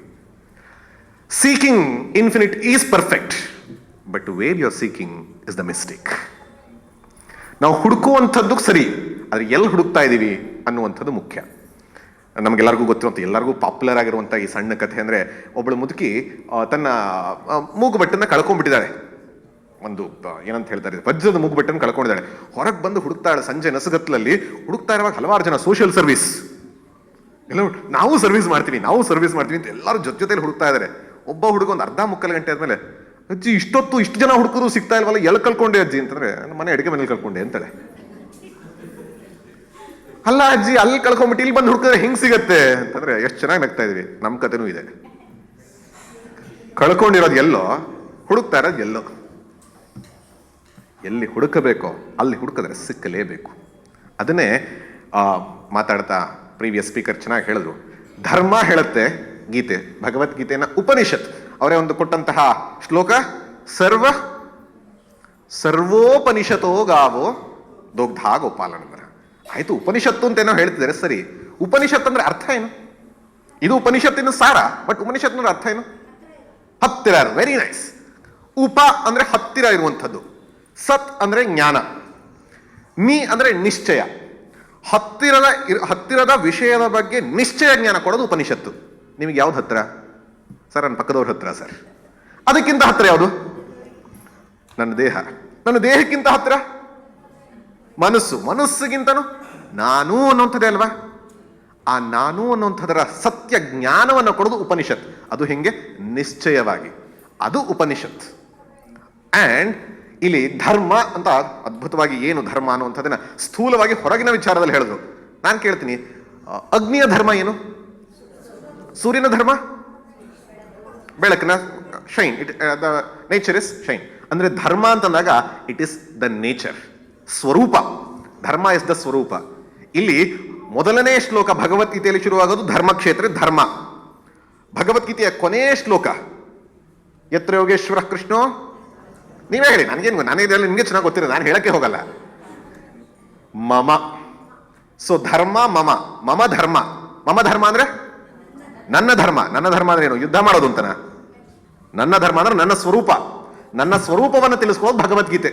Seeking infinite is perfect, but where you are seeking is the mistake. ನಾವು ಹುಡುಕುವಂಥದ್ದು ಸರಿ, ಆದ್ರೆ ಎಲ್ಲಿ ಹುಡುಕ್ತಾ ಇದ್ದೀವಿ ಅನ್ನುವಂಥದ್ದು ಮುಖ್ಯ. ನಮಗೆಲ್ಲರಿಗೂ ಗೊತ್ತಿರುವಂಥ, ಎಲ್ಲರಿಗೂ ಪಾಪ್ಯುಲರ್ ಆಗಿರುವಂಥ ಈ ಸಣ್ಣ ಕಥೆ ಅಂದರೆ, ಒಬ್ಬಳು ಮುದುಕಿ ತನ್ನ ಮೂಗುಬಟ್ಟನ್ನ ಕಳ್ಕೊಂಡ್ಬಿಟ್ಟಿದ್ದಾಳೆ. ಒಂದು ಏನಂತ ಹೇಳ್ತಾರೆ, ವಜ್ರದ ಮೂಗುಬಟ್ಟನ್ನು ಕಳ್ಕೊಂಡಿದ್ದಾಳೆ. ಹೊರಗೆ ಬಂದು ಹುಡುಕ್ತಾಳೆ. ಸಂಜೆ ನಸುಗತ್ತಲಲ್ಲಿ ಹುಡುಕ್ತಾ ಇರುವಾಗ ಹಲವಾರು ಜನ ಸೋಷಿಯಲ್ ಸರ್ವಿಸ್, ಎಲ್ಲ ನಾವು ಸರ್ವಿಸ್ ಮಾಡ್ತೀವಿ ಅಂತ ಎಲ್ಲರೂ ಜೊತೆಲಿ ಹುಡುಕ್ತಾ ಇದ್ದಾರೆ. ಒಬ್ಬ ಹುಡುಗ ಒಂದು ಅರ್ಧ ಮುಕ್ಕಾಲು ಗಂಟೆ ಆದ್ಮೇಲೆ, ಅಜ್ಜಿ ಇಷ್ಟು ಜನ ಹುಡುಕರು ಸಿಗ್ತಾ ಇಲ್ವಲ್ಲ, ಎಲ್ಲಿ ಕಳ್ಕೊಂಡೆ ಅಜ್ಜಿ ಅಂತಂದ್ರೆ, ನಮ್ಮ ಮನೆ ಅಡುಗೆ ಮನೇಲಿ ಕಳ್ಕೊಂಡೆ ಅಂತಾಳೆ. ಅಲ್ಲ ಅಜ್ಜಿ, ಅಲ್ಲಿ ಕಳ್ಕೊಂಬಿಟ್ಟು ಇಲ್ಲಿ ಬಂದು ಹುಡುಕಿದ್ರೆ ಹೆಂಗ್ ಸಿಗತ್ತೆ ಅಂತಂದ್ರೆ ಎಷ್ಟು ಚೆನ್ನಾಗಿ ನಗ್ತಾ ಇದೀವಿ. ನಮ್ಮ ಕಥೆನೂ ಇದೆ. ಕಳ್ಕೊಂಡಿರೋದು ಎಲ್ಲೋ, ಹುಡುಕ್ತಾ ಇರೋದು ಎಲ್ಲೋ. ಎಲ್ಲಿ ಹುಡುಕಬೇಕೋ ಅಲ್ಲಿ ಹುಡುಕಿದ್ರೆ ಸಿಕ್ಕಲೇಬೇಕು. ಅದನ್ನೇ ಮಾತಾಡ್ತಾ ಪ್ರೀವಿಯಸ್ ಸ್ಪೀಕರ್ ಚೆನ್ನಾಗಿ ಹೇಳಿದ್ರು. ಧರ್ಮ ಹೇಳುತ್ತೆ ಗೀತೆ, ಭಗವದ್ಗೀತೆಯನ್ನ ಉಪನಿಷತ್ ಅವರೇ ಒಂದು ಕೊಟ್ಟಂತಹ ಶ್ಲೋಕ, ಸರ್ವೋಪನಿಷತೋ ಗಾವೋ ದೊಗ್ಧಾ ಗೋಪಾಲನಂದನ. ಆಯ್ತು, ಉಪನಿಷತ್ತು ಅಂತ ಏನೋ ಹೇಳ್ತಿದ್ದಾರೆ, ಸರಿ. ಉಪನಿಷತ್ ಅಂದ್ರೆ ಅರ್ಥ ಏನು? ಇದು ಉಪನಿಷತ್ತಿನ ಸಾರ, ಬಟ್ ಉಪನಿಷತ್ ಅಂದ್ರೆ ಅರ್ಥ ಏನು? ಹತ್ತಿರ. Very nice. ಉಪ ಅಂದ್ರೆ ಹತ್ತಿರ ಇರುವಂಥದ್ದು, ಸತ್ ಅಂದ್ರೆ ಜ್ಞಾನ, ಮಿ ಅಂದ್ರೆ ನಿಶ್ಚಯ. ಹತ್ತಿರದ ವಿಷಯದ ಬಗ್ಗೆ ನಿಶ್ಚಯ ಜ್ಞಾನ ಕೊಡೋದು ಉಪನಿಷತ್ತು. ನಿಮಗೆ ಯಾವ್ದು ಹತ್ತಿರ ಸರ್? ನನ್ನ ಪಕ್ಕದವ್ರ ಹತ್ತಿರ ಸರ್. ಅದಕ್ಕಿಂತ ಹತ್ತಿರ ಯಾವುದು? ನನ್ನ ದೇಹ. ನನ್ನ ದೇಹಕ್ಕಿಂತ ಹತ್ತಿರ ಮನಸ್ಸು. ಮನಸ್ಸಿಗಿಂತನೂ ನಾನು ಅನ್ನುವಂಥದ್ದೇ ಅಲ್ವಾ? ಆ ನಾನು ಅನ್ನುವಂಥದ್ದರ ಸತ್ಯ ಜ್ಞಾನವನ್ನು ಕೊಡೋದು ಉಪನಿಷತ್. ಅದು ಹೆಂಗೆ? ನಿಶ್ಚಯವಾಗಿ. ಅದು ಉಪನಿಷತ್. ಅಂಡ್ ಇಲ್ಲಿ ಧರ್ಮ ಅಂತ ಅದ್ಭುತವಾಗಿ ಏನು ಧರ್ಮ ಅನ್ನುವಂಥದ್ದನ್ನ ಸ್ಥೂಲವಾಗಿ ಹೊರಗಿನ ವಿಚಾರದಲ್ಲಿ ಹೇಳಿದ್ರು. ನಾನು ಕೇಳ್ತೀನಿ, ಅಗ್ನಿಯ ಧರ್ಮ ಏನು? ಸೂರ್ಯನ ಧರ್ಮ ಬೆಳಕಿನ shine. The nature is shine. ಅಂದ್ರೆ ಧರ್ಮ ಅಂತಂದಾಗ ಇಟ್ ಇಸ್ ದ ನೇಚರ್, ಸ್ವರೂಪ. ಧರ್ಮ ಇಸ್ ದ ಸ್ವರೂಪ. ಇಲ್ಲಿ ಮೊದಲನೇ ಶ್ಲೋಕ ಭಗವದ್ಗೀತೆಯಲ್ಲಿ ಶುರುವಾಗೋದು ಧರ್ಮಕ್ಷೇತ್ರ ಧರ್ಮ. ಭಗವದ್ಗೀತೆಯ ಕೊನೆಯ ಶ್ಲೋಕ ಯತ್ರ ಯೋಗೇಶ್ವರ ಕೃಷ್ಣೋ. ನೀವೇ ಹೇಳಿ, ನನಗೆ ನಿಮಗೆ ಚೆನ್ನಾಗಿ ಗೊತ್ತಿರೋ, ನಾನು ಹೇಳಕ್ಕೆ ಹೋಗಲ್ಲ. ಮಮ. ಸೊ ಧರ್ಮ ಮಮ. ಮಮ ಧರ್ಮ. ಮಮ ಧರ್ಮ ಅಂದ್ರೆ ನನ್ನ ಧರ್ಮ. ನನ್ನ ಧರ್ಮ ಅಂದ್ರೆ ಏನು? ಯುದ್ಧ ಮಾಡೋದು ಅಂತನ? ನನ್ನ ಧರ್ಮ ಅಂದ್ರೆ ನನ್ನ ಸ್ವರೂಪ. ನನ್ನ ಸ್ವರೂಪವನ್ನು ತಿಳಿಸ್ಕೊಳ್ಳೋದು ಭಗವದ್ಗೀತೆ.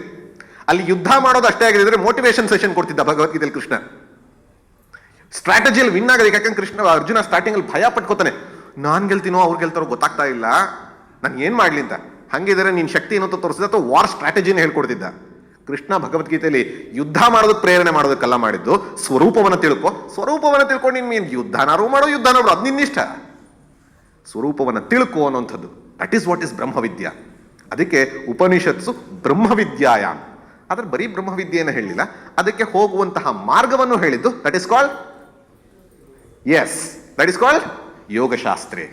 ಅಲ್ಲಿ ಯುದ್ಧ ಮಾಡೋದು ಅಷ್ಟೇ ಆಗಿದ್ರೆ ಮೋಟಿವೇಶನ್ ಸೆಷನ್ ಕೊಡ್ತಿದ್ದ ಭಗವದ್ಗೀತೆಯಲ್ಲಿ ಕೃಷ್ಣ. ಸ್ಟ್ರಾಟಜಿಯಲ್ಲಿ ವಿನ್ ಆಗೋದಕ್ಕೆ. ಯಾಕಂದ್ರೆ ಕೃಷ್ಣ ಅರ್ಜುನ ಸ್ಟಾರ್ಟಿಂಗ್ ಅಲ್ಲಿ ಭಯ ಪಟ್ಕೋತಾನೆ, ನಾನ್ ಗೆಲ್ತೀನೋ ಅವ್ರು ಗೆಲ್ತಾರೋ ಗೊತ್ತಾಗ್ತಾ ಇಲ್ಲ, ನಾನು ಏನ್ ಮಾಡ್ಲಿ ಅಂತ. ಹಂಗಿದ್ರೆ ನಿನ್ ಶಕ್ತಿ ಏನಂತ ತೋರಿಸಿದ ಅಥವಾ ವಾರ್ ಸ್ಟ್ರಾಟಜಿನ ಹೇಳ್ಕೊಡ್ತಿದ್ದ. ಕೃಷ್ಣ ಭಗವದ್ಗೀತೆಯಲ್ಲಿ ಯುದ್ಧ ಮಾಡೋದಕ್ಕೆ ಪ್ರೇರಣೆ ಮಾಡೋದಕ್ಕೆಲ್ಲ ಮಾಡಿದ್ದು ಸ್ವರೂಪವನ್ನು ತಿಳ್ಕೊ. ಸ್ವರೂಪವನ್ನು ತಿಳ್ಕೊಂಡು ನಿನ್ ಯುದ್ಧನಾರು ಮಾಡೋ, ಯುದ್ಧನ ಮಾಡೋ, ಅದು ನಿನ್ನಿಷ್ಟ. ಸ್ವರೂಪವನ್ನು ತಿಳ್ಕೊ ಅನ್ನುವಂಥದ್ದು, ದಟ್ ಈಸ್ ವಾಟ್ ಇಸ್ ಬ್ರಹ್ಮವಿದ್ಯಾ. ಅದಕ್ಕೆ ಉಪನಿಷತ್ಸು ಬ್ರಹ್ಮವಿದ್ಯಾಯ. ಆದ್ರೆ ಬರೀ ಬ್ರಹ್ಮವಿದ್ಯೆಯನ್ನು ಹೇಳಿಲ್ಲ, ಅದಕ್ಕೆ ಹೋಗುವಂತಹ ಮಾರ್ಗವನ್ನು ಹೇಳಿದ್ದು. That is called that is called ಯೋಗಶಾಸ್ತ್ರೇ.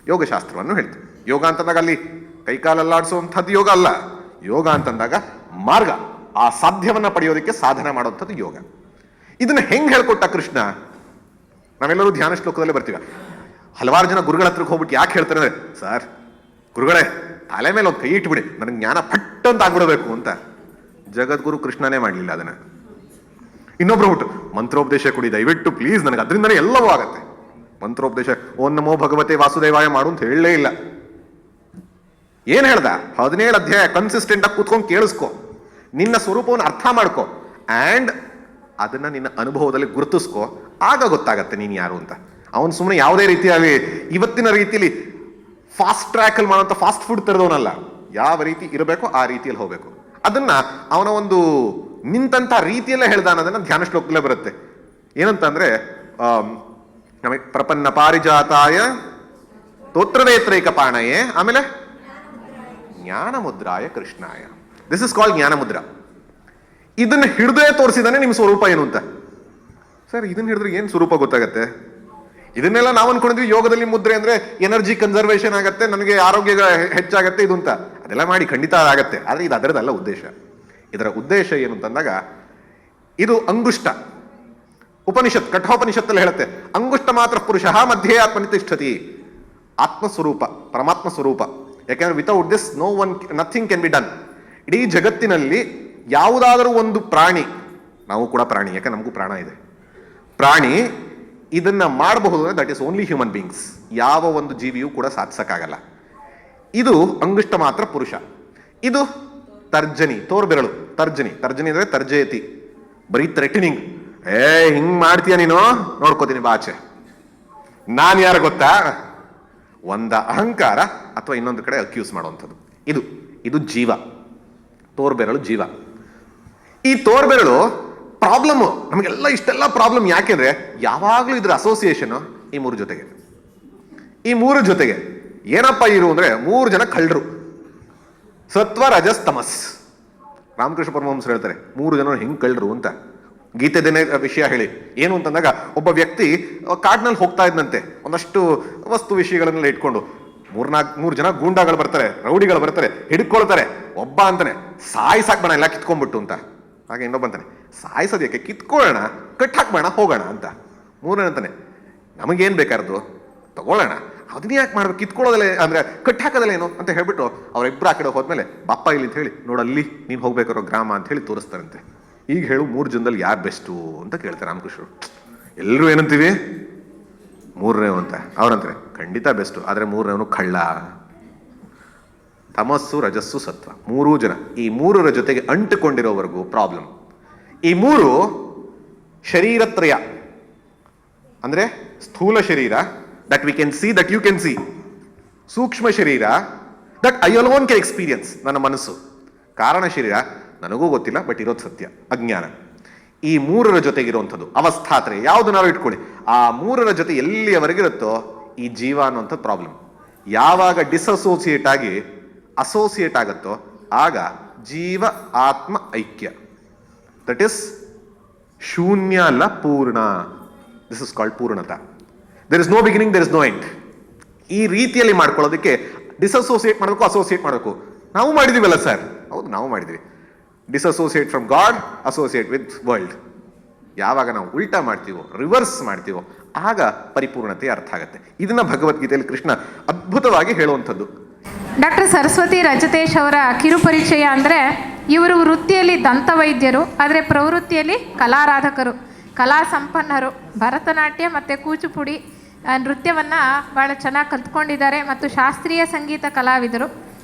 ಯೋಗಶಾಸ್ತ್ರವನ್ನು ಹೇಳಿತು. ಯೋಗ ಅಂತಂದಾಗ ಅಲ್ಲಿ ಕೈಕಾಲಲ್ಲಾಡಿಸುವಂಥದ್ದು ಯೋಗ ಅಲ್ಲ. ಯೋಗ ಅಂತಂದಾಗ ಮಾರ್ಗ, ಆ ಸಾಧ್ಯವನ್ನ ಪಡೆಯೋದಕ್ಕೆ ಸಾಧನೆ ಮಾಡುವಂಥದ್ದು ಯೋಗ. ಇದನ್ನ ಹೆಂಗ್ ಹೇಳ್ಕೊಟ್ಟ ಕೃಷ್ಣ? ನಾವೆಲ್ಲರೂ ಧ್ಯಾನ ಶ್ಲೋಕದಲ್ಲೇ ಬರ್ತೀವಿ. ಹಲವಾರು ಜನ ಗುರುಗಳ ಹತ್ರಕ್ಕೆ ಹೋಗ್ಬಿಟ್ಟು ಯಾಕೆ ಹೇಳ್ತಾರೆ ಅಂದ್ರೆ, ಸರ್ ಗುರುಗಳೇ ತಲೆ ಮೇಲೆ ಒಂದು ಕೈ ಇಟ್ಬಿಡಿ, ನನಗೆ ಜ್ಞಾನ ಪಟ್ ಅಂತ ಆಗ್ಬಿಡಬೇಕು ಅಂತ. ಜಗದ್ಗುರು ಕೃಷ್ಣನೇ ಮಾಡಲಿಲ್ಲ ಅದನ್ನ. ಇನ್ನೊಬ್ರು ಬಿಟ್ಟು ಮಂತ್ರೋಪದೇಶ ಕೊಡಿ ದಯವಿಟ್ಟು ಪ್ಲೀಸ್, ನನಗೆ ಅದರಿಂದನೇ ಎಲ್ಲವೂ ಆಗತ್ತೆ. ಮಂತ್ರೋಪದೇಶ ಓಂ ನಮೋ ಭಗವತೆ ವಾಸುದೇವಾಯ ಮಾಡು ಅಂತ ಹೇಳಲೇ ಇಲ್ಲ. ಏನ್ ಹೇಳ್ದ? 17 ಅಧ್ಯಾಯ ಕನ್ಸಿಸ್ಟೆಂಟ್ ಆಗಿ ಕೂತ್ಕೊಂಡು ಕೇಳಿಸ್ಕೊ, ನಿನ್ನ ಸ್ವರೂಪವನ್ನು ಅರ್ಥ ಮಾಡ್ಕೊ, ಅಂಡ್ ಅದನ್ನ ನಿನ್ನ ಅನುಭವದಲ್ಲಿ ಗುರುತಿಸ್ಕೊ. ಆಗ ಗೊತ್ತಾಗತ್ತೆ ನೀನ್ ಯಾರು ಅಂತ. ಅವನು ಸುಮ್ಮನೆ ಯಾವುದೇ ರೀತಿಯಾಗಿ ಇವತ್ತಿನ ರೀತಿಯಲ್ಲಿ ಫಾಸ್ಟ್ ಟ್ರ್ಯಾಕ್ ಅಲ್ಲಿ ಮಾಡುವಂತ ಫಾಸ್ಟ್ ಫುಡ್ ತರದವನಲ್ಲ. ಯಾವ ರೀತಿ ಇರಬೇಕೋ ಆ ರೀತಿಯಲ್ಲಿ ಹೋಗ್ಬೇಕು. ಅದನ್ನ ಅವನ ಒಂದು ನಿಂತಹ ರೀತಿಯಲ್ಲೇ ಹೇಳ್ದ ಅನ್ನೋದನ್ನ ಧ್ಯಾನ ಶ್ಲೋಕದಲ್ಲೇ ಬರುತ್ತೆ. ಏನಂತಂದ್ರೆ ನಮಗೆ ಪ್ರಪನ್ನ ಪಾರಿಜಾತಾಯ ತೋತ್ರವೇತ್ರೈಕ ಪಾಣಯೇ, ಆಮೇಲೆ ಜ್ಞಾನ ಮುದ್ರಾಯ ಕೃಷ್ಣಾಯ. ದಿಸ್ ಇಸ್ ಕಾಲ್ಡ್ ಜ್ಞಾನ ಮುದ್ರಾ. ಇದನ್ನ ಹಿಡಿದೇ ತೋರಿಸಿದಾನೆ ನಿಮ್ ಸ್ವರೂಪ ಏನು ಅಂತ. ಸರ್ ಇದನ್ನ ಹಿಡಿದ್ರೆ ಏನ್ ಸ್ವರೂಪ ಗೊತ್ತಾಗತ್ತೆ? ಇದನ್ನೆಲ್ಲ ನಾವು ಅನ್ಕೊಂಡಿದ್ವಿ ಯೋಗದಲ್ಲಿ ಮುದ್ರೆ ಅಂದ್ರೆ ಎನರ್ಜಿ ಕನ್ಸರ್ವೇಷನ್ ಆಗತ್ತೆ, ನನಗೆ ಆರೋಗ್ಯ ಹೆಚ್ಚಾಗತ್ತೆ ಇದು ಅಂತ. ಅದೆಲ್ಲ ಮಾಡಿ ಖಂಡಿತ ಆಗತ್ತೆ, ಆದ್ರೆ ಇದು ಅದರದಲ್ಲ ಉದ್ದೇಶ. ಇದರ ಉದ್ದೇಶ ಏನು ಅಂತಂದಾಗ, ಇದು ಅಂಗುಷ್ಟ. ಉಪನಿಷತ್ ಕಠೋಪನಿಷತ್ತಲ್ಲಿ ಹೇಳುತ್ತೆ, ಅಂಗುಷ್ಟ ಮಾತ್ರ ಪುರುಷ ಮಧ್ಯೆ ಆತ್ಮನಿತಿಷ್ಠತಿ. ಆತ್ಮಸ್ವರೂಪ, ಪರಮಾತ್ಮ ಸ್ವರೂಪ. ಯಾಕೆಂದ್ರೆ without this nothing can be done. ಇಡೀ ಜಗತ್ತಿನಲ್ಲಿ ಯಾವುದಾದರೂ ಒಂದು ಪ್ರಾಣಿ, ನಾವು ಕೂಡ ಪ್ರಾಣಿ, ಯಾಕೆ ನಮಗೂ ಪ್ರಾಣ ಇದೆ, ಪ್ರಾಣಿ ಇದನ್ನ ಮಾಡಬಹುದು. That is only human beings. ಯಾವ ಒಂದು ಜೀವಿಯೂ ಕೂಡ ಸಾಧಿಸಕ್ಕಾಗಲ್ಲ. ಇದು ಅಂಗುಷ್ಟ ಮಾತ್ರ ಪುರುಷ. ಇದು ತರ್ಜನಿ, ತೋರ್ಬೆರಳು. ತರ್ಜನಿ ಅಂದ್ರೆ ತರ್ಜಯತಿ, ಬರೀ ಥ್ರೆಟನಿಂಗ್. ಹಿಂಗ್ ಮಾಡ್ತೀಯ ನೀನು, ನೋಡ್ಕೋತೀನಿ ಬಾಚೆ, ನಾನ್ ಯಾರು ಗೊತ್ತಾ? ಒಂದ ಅಹಂಕಾರ ಅಥವಾ ಇನ್ನೊಂದು ಕಡೆ ಅಕ್ಯೂಸ್ ಮಾಡುವಂಥದ್ದು. ಇದು ಜೀವ, ತೋರ್ಬೆರಳು ಜೀವ. ಈ ತೋರ್ಬೆರಳು ಪ್ರಾಬ್ಲಮ್. ನಮಗೆಲ್ಲ ಇಷ್ಟೆಲ್ಲ ಪ್ರಾಬ್ಲಮ್ ಯಾಕೆಂದ್ರೆ ಯಾವಾಗ್ಲೂ ಇದ್ರ ಅಸೋಸಿಯೇಷನ್ ಈ ಮೂರು ಜೊತೆಗೆ ಏನಪ್ಪ ಇರು ಅಂದ್ರೆ 3 ಜನ ಕಳ್ಳರು, ಸತ್ವ ರಜಸ್ ತಮಸ್. ರಾಮಕೃಷ್ಣ ಪರಮಹಂಸರು ಹೇಳ್ತಾರೆ 3 ಜನ ಹೆಂಗ್ ಕಳ್ಳರು ಅಂತ. ಗೀತೆದೇನೆ ವಿಷಯ ಹೇಳಿ. ಏನು ಅಂತಂದಾಗ ಒಬ್ಬ ವ್ಯಕ್ತಿ ಕಾಡಿನಲ್ಲಿ ಹೋಗ್ತಾ ಇದ್ದಂತೆ, ಒಂದಷ್ಟು ವಸ್ತು ವಿಷಯಗಳನ್ನೆಲ್ಲ ಇಟ್ಕೊಂಡು. ಮೂರು ಜನ ಗೂಂಡಾಗಳು ಬರ್ತಾರೆ, ರೌಡಿಗಳು ಬರ್ತಾರೆ, ಹಿಡ್ಕೊಳ್ತಾರೆ. ಒಬ್ಬ ಅಂತಾನೆ ಸಾಯಿಸಾಕ್ಬೇಡ ಎಲ್ಲ ಕಿತ್ಕೊಂಡ್ಬಿಟ್ಟು ಅಂತ. ಹಾಗೆ ಇನ್ನೊಬ್ಬ ಅಂತಾನೆ ಸಾಯಿಸೋದಕ್ಕೆ ಕಿತ್ಕೊಳ್ಳೋಣ, ಕಟ್ ಹಾಕ್ಬೇಡ ಹೋಗೋಣ ಅಂತ. ಮೂರನೇ ಅಂತಾನೆ ನಮಗೇನು ಬೇಕಾರದು ತಗೊಳ್ಳೋಣ, ಅದನ್ನ ಯಾಕೆ ಮಾಡ್ಬೇಕು, ಕಿತ್ಕೊಳ್ಳೋದಲ್ಲ ಅಂದ್ರೆ ಕಟ್ ಹಾಕೋದಲ್ಲ ಏನು ಅಂತ ಹೇಳ್ಬಿಟ್ಟು ಅವರಿಬ್ಬರು ಆ ಕಡೆ ಹೋದ್ಮೇಲೆ ಬಾಪ್ಪ ಇಲ್ಲಿ ಅಂತ ಹೇಳಿ ನೋಡಲ್ಲಿ ನೀನು ಹೋಗ್ಬೇಕಾರೋ ಗ್ರಾಮ ಅಂತ ಹೇಳಿ ತೋರಿಸ್ತಾರಂತೆ. ಈಗ ಹೇಳು 3 ಜನದಲ್ಲಿ ಯಾರು ಬೆಸ್ಟು ಅಂತ ಕೇಳ್ತಾರೆ ರಾಮಕೃಷ್ಣರು. ಎಲ್ಲರೂ ಏನಂತೀವಿ 3ನೇ ಅಂತ. ಅವ್ರಂತಾರೆ ಖಂಡಿತ ಬೆಸ್ಟು, ಆದರೆ 3ನೇವನು ಕಳ್ಳ. ತಮಸ್ಸು ರಜಸ್ಸು ಸತ್ವ 3 ಜನ, ಈ 3ರ ಜೊತೆಗೆ ಅಂಟುಕೊಂಡಿರೋವರೆಗೂ ಪ್ರಾಬ್ಲಮ್. ಈ 3 ಶರೀರತ್ರಯ ಅಂದ್ರೆ ಸ್ಥೂಲ ಶರೀರ, that we can see, that you can see. ಸೂಕ್ಷ್ಮ ಶರೀರ, that I alone can experience, ನನ್ನ ಮನಸ್ಸು. ಕಾರಣ ಶರೀರ ನನಗೂ ಗೊತ್ತಿಲ್ಲ, ಬಟ್ ಇರೋದು ಸತ್ಯ, ಅಜ್ಞಾನ. ಈ 3ರ ಜೊತೆಗಿರುವಂಥದ್ದು ಅವಸ್ಥಾತ್ರಯ, ಯಾವುದನ್ನಾರು ಇಟ್ಕೊಳ್ಳಿ. ಆ 3ರ ಜೊತೆ ಎಲ್ಲಿಯವರೆಗಿರುತ್ತೋ ಈ ಜೀವ ಅನ್ನುವಂಥ ಪ್ರಾಬ್ಲಮ್. ಯಾವಾಗ ಡಿಸ್ಅಸೋಸಿಯೇಟ್ ಆಗಿ ಅಸೋಸಿಯೇಟ್ ಆಗುತ್ತೋ ಆಗ ಜೀವ ಆತ್ಮ ಐಕ್ಯ. ದಟ್ ಇಸ್ ಶೂನ್ಯ ಅಲ್ಲ, ಪೂರ್ಣ. ದಿಸ್ ಇಸ್ ಕಾಲ್ಡ್ ಪೂರ್ಣತ. There is no beginning, there is no end. ಈ ರೀತಿಯಲ್ಲಿ ಮಾಡ್ಕೊಳ್ಳೋದಕ್ಕೆ ಡಿಸ್ಅಸೋಸಿಯೇಟ್ ಮಾಡಬೇಕು, ಅಸೋಸಿಯೇಟ್ ಮಾಡಬೇಕು. ನಾವು ಮಾಡಿದೀವಲ್ಲ ಸರ್, ಹೌದು ನಾವು ಮಾಡಿದ್ವಿ. Disassociate from God, associate with world. ಯಾವಾಗ ನಾವು ಉಲ್ಟಾ ಮಾಡ್ತೀವೋ, ರಿವರ್ಸ್ ಮಾಡ್ತೀವೋ, ಆಗ ಪರಿಪೂರ್ಣತೆ ಅರ್ಥ ಆಗುತ್ತೆ. ಇದನ್ನ ಭಗವದ್ಗೀತೆಯಲ್ಲಿ ಕೃಷ್ಣ ಅದ್ಭುತವಾಗಿ ಹೇಳುವಂಥದ್ದು. ಡಾಕ್ಟರ್ ಸರಸ್ವತಿ ರಜತೇಶ್ ಅವರ ಕಿರುಪರಿಚಯ ಅಂದರೆ, ಇವರು ವೃತ್ತಿಯಲ್ಲಿ ದಂತವೈದ್ಯರು, ಆದರೆ ಪ್ರವೃತ್ತಿಯಲ್ಲಿ ಕಲಾರಾಧಕರು, ಕಲಾ ಸಂಪನ್ನರು. ಭರತನಾಟ್ಯ ಮತ್ತು ಕೂಚುಪುಡಿ ನೃತ್ಯವನ್ನು ಭಾಳ ಚೆನ್ನಾಗಿ ಕಲ್ತ್ಕೊಂಡಿದ್ದಾರೆ ಮತ್ತು ಶಾಸ್ತ್ರೀಯ ಸಂಗೀತ ಕಲಾವಿದರು.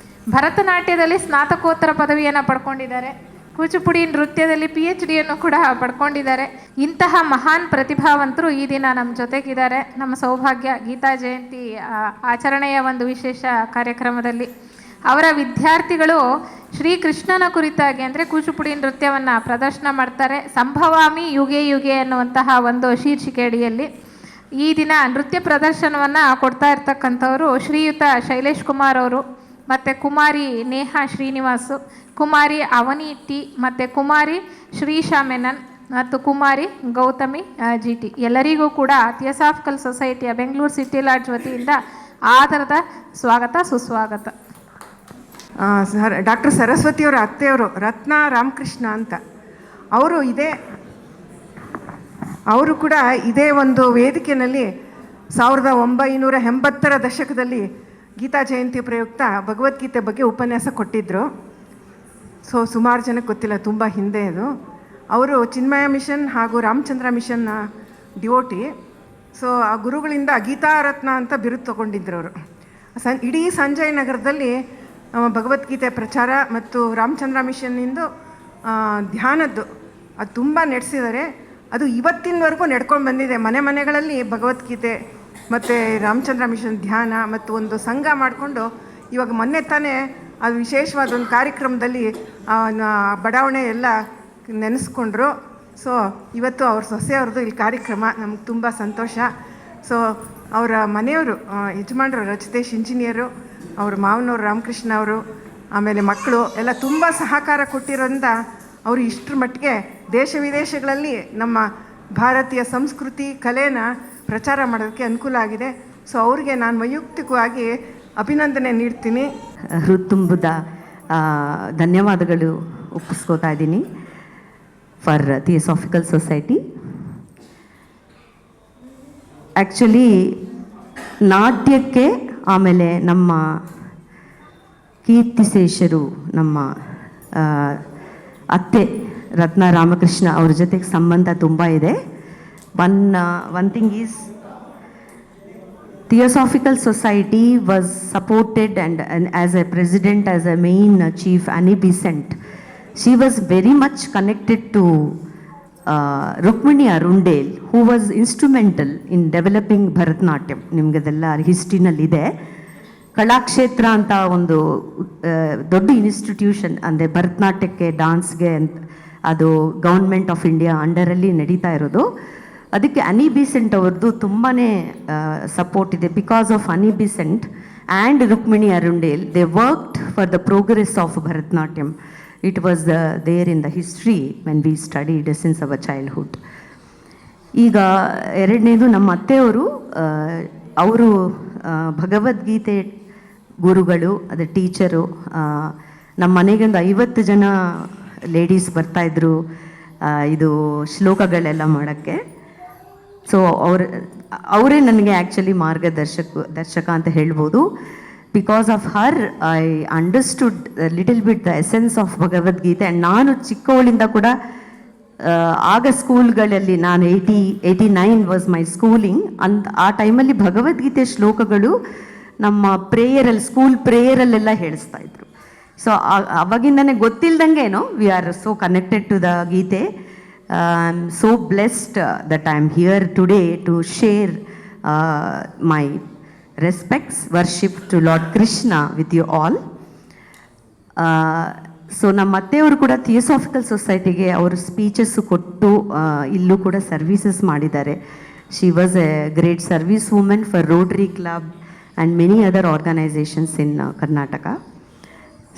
ಭರತನಾಟ್ಯದಲ್ಲಿ ಸ್ನಾತಕೋತ್ತರ ಪದವಿಯನ್ನು ಪಡ್ಕೊಂಡಿದ್ದಾರೆ. ಕೂಚುಪುಡಿ ನೃತ್ಯದಲ್ಲಿ PhD ಕೂಡ ಪಡ್ಕೊಂಡಿದ್ದಾರೆ. ಇಂತಹ ಮಹಾನ್ ಪ್ರತಿಭಾವಂತರು ಈ ದಿನ ನಮ್ಮ ಜೊತೆಗಿದ್ದಾರೆ. ನಮ್ಮ ಸೌಭಾಗ್ಯ ಗೀತಾ ಜಯಂತಿ ಆಚರಣೆಯ ಒಂದು ವಿಶೇಷ ಕಾರ್ಯಕ್ರಮದಲ್ಲಿ ಅವರ ವಿದ್ಯಾರ್ಥಿಗಳು ಶ್ರೀಕೃಷ್ಣನ ಕುರಿತಾಗಿ ಅಂದರೆ ಕೂಚುಪುಡಿ ನೃತ್ಯವನ್ನು ಪ್ರದರ್ಶನ ಮಾಡ್ತಾರೆ. ಸಂಭವಾಮಿ ಯುಗೆ ಯುಗೆ ಅನ್ನುವಂತಹ ಒಂದು ಶೀರ್ಷಿಕೆ ಅಡಿಯಲ್ಲಿ ಈ ದಿನ ನೃತ್ಯ ಪ್ರದರ್ಶನವನ್ನು ಕೊಡ್ತಾ ಇರ್ತಕ್ಕಂಥವರು ಶ್ರೀಯುತ ಶೈಲೇಶ್ ಕುಮಾರ್ ಅವರು, ಮತ್ತು ಕುಮಾರಿ ನೇಹಾ ಶ್ರೀನಿವಾಸು, ಕುಮಾರಿ ಅವನಿ ಟಿ, ಮತ್ತು ಕುಮಾರಿ ಶ್ರೀಶಾ ಮೆನನ್ ಮತ್ತು ಕುಮಾರಿ ಗೌತಮಿ GT. ಎಲ್ಲರಿಗೂ ಕೂಡ ಥಿಯೋಸಾಫಿಕಲ್ ಸೊಸೈಟಿಯ ಬೆಂಗಳೂರು ಸಿಟಿ ಲಾಡ್ಜ್ ವತಿಯಿಂದ ಆದರದ ಸ್ವಾಗತ, ಸುಸ್ವಾಗತ. ಡಾಕ್ಟರ್ ಸರಸ್ವತಿಯವರ ಅತ್ತೆಯವರು ರತ್ನ ರಾಮಕೃಷ್ಣ ಅಂತ, ಅವರು ಕೂಡ ಇದೇ ಒಂದು ವೇದಿಕೆಯಲ್ಲಿ 1980ರ ದಶಕದಲ್ಲಿ ಗೀತಾ ಜಯಂತಿ ಪ್ರಯುಕ್ತ ಭಗವದ್ಗೀತೆ ಬಗ್ಗೆ ಉಪನ್ಯಾಸ ಕೊಟ್ಟಿದ್ದರು. ಸುಮಾರು ಜನಕ್ಕೆ ಗೊತ್ತಿಲ್ಲ, ತುಂಬ ಹಿಂದೆ ಅದು. ಅವರು ಚಿನ್ಮಯ ಮಿಷನ್ ಹಾಗೂ ರಾಮಚಂದ್ರ ಮಿಷನ್ನ ಡಿವೋಟಿ. ಆ ಗುರುಗಳಿಂದ ಗೀತಾರತ್ನ ಅಂತ ಬಿರುದು ತಗೊಂಡಿದ್ರು ಅವರು. ಇಡೀ ಸಂಜಯ್ ನಗರದಲ್ಲಿ ಭಗವದ್ಗೀತೆ ಪ್ರಚಾರ ಮತ್ತು ರಾಮಚಂದ್ರ ಮಿಷನ್ನಿಂದು ಧ್ಯಾನದ್ದು ಅದು ತುಂಬ ನಡೆಸಿದ್ದಾರೆ. ಅದು ಇವತ್ತಿನವರೆಗೂ ನಡ್ಕೊಂಡು ಬಂದಿದೆ. ಮನೆ ಮನೆಗಳಲ್ಲಿ ಭಗವದ್ಗೀತೆ ಮತ್ತು ರಾಮಚಂದ್ರ ಮಿಷನ್ ಧ್ಯಾನ ಮತ್ತು ಒಂದು ಸಂಘ ಮಾಡಿಕೊಂಡು ಇವಾಗ ಮೊನ್ನೆ ತಾನೇ ಅದು ವಿಶೇಷವಾದ ಒಂದು ಕಾರ್ಯಕ್ರಮದಲ್ಲಿ ಬಡಾವಣೆ ಎಲ್ಲ ನೆನೆಸ್ಕೊಂಡ್ರು. ಇವತ್ತು ಅವ್ರ ಸೊಸೆಯವ್ರದ್ದು ಇಲ್ಲಿ ಕಾರ್ಯಕ್ರಮ, ನಮ್ಗೆ ತುಂಬ ಸಂತೋಷ. ಅವರ ಮನೆಯವರು ಯಜಮಾನರು ರಜತೇಶ್ ಇಂಜಿನಿಯರು, ಅವ್ರ ಮಾವನವರು ರಾಮಕೃಷ್ಣ ಅವರು, ಆಮೇಲೆ ಮಕ್ಕಳು ಎಲ್ಲ ತುಂಬ ಸಹಕಾರ ಕೊಟ್ಟಿರೋದ್ರಿಂದ ಅವರು ಇಷ್ಟರ ಮಟ್ಟಿಗೆ ದೇಶ ವಿದೇಶಗಳಲ್ಲಿ ನಮ್ಮ ಭಾರತೀಯ ಸಂಸ್ಕೃತಿ ಕಲೆನ ಪ್ರಚಾರ ಮಾಡೋದಕ್ಕೆ ಅನುಕೂಲ ಆಗಿದೆ. ಅವ್ರಿಗೆ ನಾನು ವೈಯಕ್ತಿಕವಾಗಿ ಅಭಿನಂದನೆ ನೀಡ್ತೀನಿ. ಹೃತ್ತುಂಬದ ಧನ್ಯವಾದಗಳು ಒಪ್ಪಿಸ್ಕೋತಾ ಇದ್ದೀನಿ ಫಾರ್ ಥಿಯೋಸಾಫಿಕಲ್ ಸೊಸೈಟಿ. ಆ್ಯಕ್ಚುಲಿ ನಾಟ್ಯಕ್ಕೆ ಆಮೇಲೆ ನಮ್ಮ ಕೀರ್ತಿಶೇಷರು ನಮ್ಮ ಅತ್ತೆ ರತ್ನ ರಾಮಕೃಷ್ಣ ಅವ್ರ ಜೊತೆಗೆ ಸಂಬಂಧ ತುಂಬ ಇದೆ. One thing is Theosophical Society was supported and as a president, as a main chief, Annie Besant. She was very much connected to Rukmini Arundale, who was instrumental in developing Bharatanatyam. ನಿಮಗದೆಲ್ಲ ಹಿಸ್ಟ್ರಿನಲ್ಲಿದೆ. ಕಲಾಕ್ಷೇತ್ರ ಅಂತ ಒಂದು ದೊಡ್ಡ institution ಅಂದರೆ ಭರತನಾಟ್ಯಕ್ಕೆ ಡಾನ್ಸ್ಗೆ ಅಂತ, ಅದು government of India ಅಂಡರಲ್ಲಿ ನಡೀತಾ ಇರೋದು. ಅದಕ್ಕೆ ಅನಿ ಬಿಸೆಂಟ್ ಅವ್ರದ್ದು ತುಂಬಾ ಸಪೋರ್ಟ್ ಇದೆ. Because of Annie Besant and Rukmini Arundale, they worked for the progress of Bharatanatyam. It was there in the history when we studied since our childhood. ಈಗ ಎರಡನೇದು ನಮ್ಮ ಅತ್ತೆಯವರು, ಅವರು ಭಗವದ್ಗೀತೆ ಗುರುಗಳು, ಅದು ಟೀಚರು. ನಮ್ಮ ಮನೆಗೆ ಒಂದು 50 ಜನ ಲೇಡೀಸ್ ಬರ್ತಾಯಿದ್ರು ಇದು ಶ್ಲೋಕಗಳೆಲ್ಲ ಮಾಡೋಕ್ಕೆ. ಸೊ ಅವರೇ ನನಗೆ ಆ್ಯಕ್ಚುಲಿ ದರ್ಶಕ ಅಂತ ಹೇಳ್ಬೋದು. Because of her I understood little bit the essence of Bhagavad Gita. And ನಾನು ಚಿಕ್ಕವಳಿಂದ ಕೂಡ ಆಗ ಸ್ಕೂಲ್ಗಳಲ್ಲಿ ನಾನು 89 ವಾಸ್ ಮೈ ಸ್ಕೂಲಿಂಗ್. ಆ ಟೈಮಲ್ಲಿ ಭಗವದ್ಗೀತೆ ಶ್ಲೋಕಗಳು ನಮ್ಮ ಪ್ರೇಯರಲ್ಲಿ, ಸ್ಕೂಲ್ ಪ್ರೇಯರಲ್ಲೆಲ್ಲ ಹೇಳಿಸ್ತಾ ಇದ್ರು. ಸೊ ಅವಾಗಿಂದನೇ ಗೊತ್ತಿಲ್ದಂಗೆನೋ we are so connected to the Gita. I am so blessed that I am here today to share my respects, worship to Lord Krishna with you all. So ನಮ್ಮ ಅತ್ತೆಯವರು ಕೂಡ ಥಿಯೋಸಾಫಿಕಲ್ ಸೊಸೈಟಿಗೆ ಅವರು ಸ್ಪೀಚಸ್ಸು ಕೊಟ್ಟು ಇಲ್ಲೂ ಕೂಡ ಸರ್ವೀಸಸ್ ಮಾಡಿದ್ದಾರೆ. She was A great service women for Rotary club and many other organisations in Karnataka.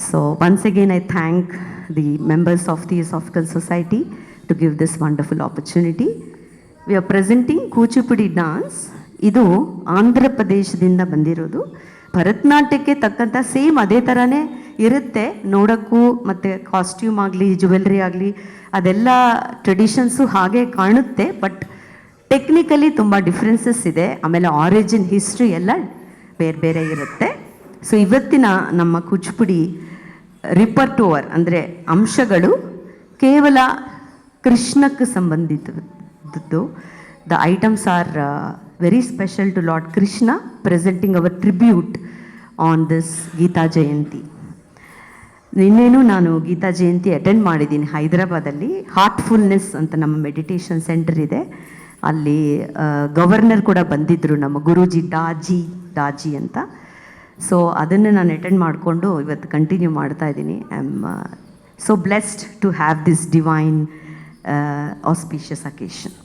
So once again I thank the members of the Theosophical Society to give this wonderful opportunity. We are presenting Kuchipudi dance. ಇದು ಆಂಧ್ರ ಪ್ರದೇಶದಿಂದ ಬಂದಿರೋದು. ಭರತನಾಟ್ಯಕ್ಕೆ ತಕ್ಕಂಥ same ಅದೇ ಥರನೇ ಇರುತ್ತೆ ನೋಡೋಕ್ಕೂ, ಮತ್ತು costume ಆಗಲಿ ಜ್ಯುವೆಲ್ರಿ ಆಗಲಿ ಅದೆಲ್ಲ ಟ್ರೆಡಿಷನ್ಸು ಹಾಗೆ ಕಾಣುತ್ತೆ. ಬಟ್ ಟೆಕ್ನಿಕಲಿ ತುಂಬ ಡಿಫ್ರೆನ್ಸಸ್ ಇದೆ. ಆಮೇಲೆ ಆರಿಜಿನ್ ಹಿಸ್ಟ್ರಿ ಎಲ್ಲ ಬೇರೆ ಬೇರೆ ಇರುತ್ತೆ. ಸೊ ಇವತ್ತಿನ ನಮ್ಮ ಕೂಚಿಪುಡಿ ರಿಪರ್ಟೋವರ್ ಅಂದರೆ ಅಂಶಗಳು ಕೇವಲ ಕೃಷ್ಣಕ್ಕೆ ಸಂಬಂಧಿಸಿದ್ದು. The items are very special to Lord Krishna, presenting our tribute on this Gita Jayanti. ನಿನ್ನೇನು ನಾನು ಗೀತಾ ಜಯಂತಿ ಅಟೆಂಡ್ ಮಾಡಿದ್ದೀನಿ ಹೈದರಾಬಾದಲ್ಲಿ. ಹಾರ್ಟ್ಫುಲ್ನೆಸ್ ಅಂತ ನಮ್ಮ ಮೆಡಿಟೇಷನ್ ಸೆಂಟರ್ ಇದೆ, ಅಲ್ಲಿ ಗವರ್ನರ್ ಕೂಡ ಬಂದಿದ್ದರು, ನಮ್ಮ ಗುರೂಜಿ ದಾಜಿ ಅಂತ. ಸೊ ಅದನ್ನು ನಾನು ಅಟೆಂಡ್ ಮಾಡಿಕೊಂಡು ಇವತ್ತು ಕಂಟಿನ್ಯೂ ಮಾಡ್ತಾ ಇದ್ದೀನಿ. I am so blessed to have this divine auspicious occasion.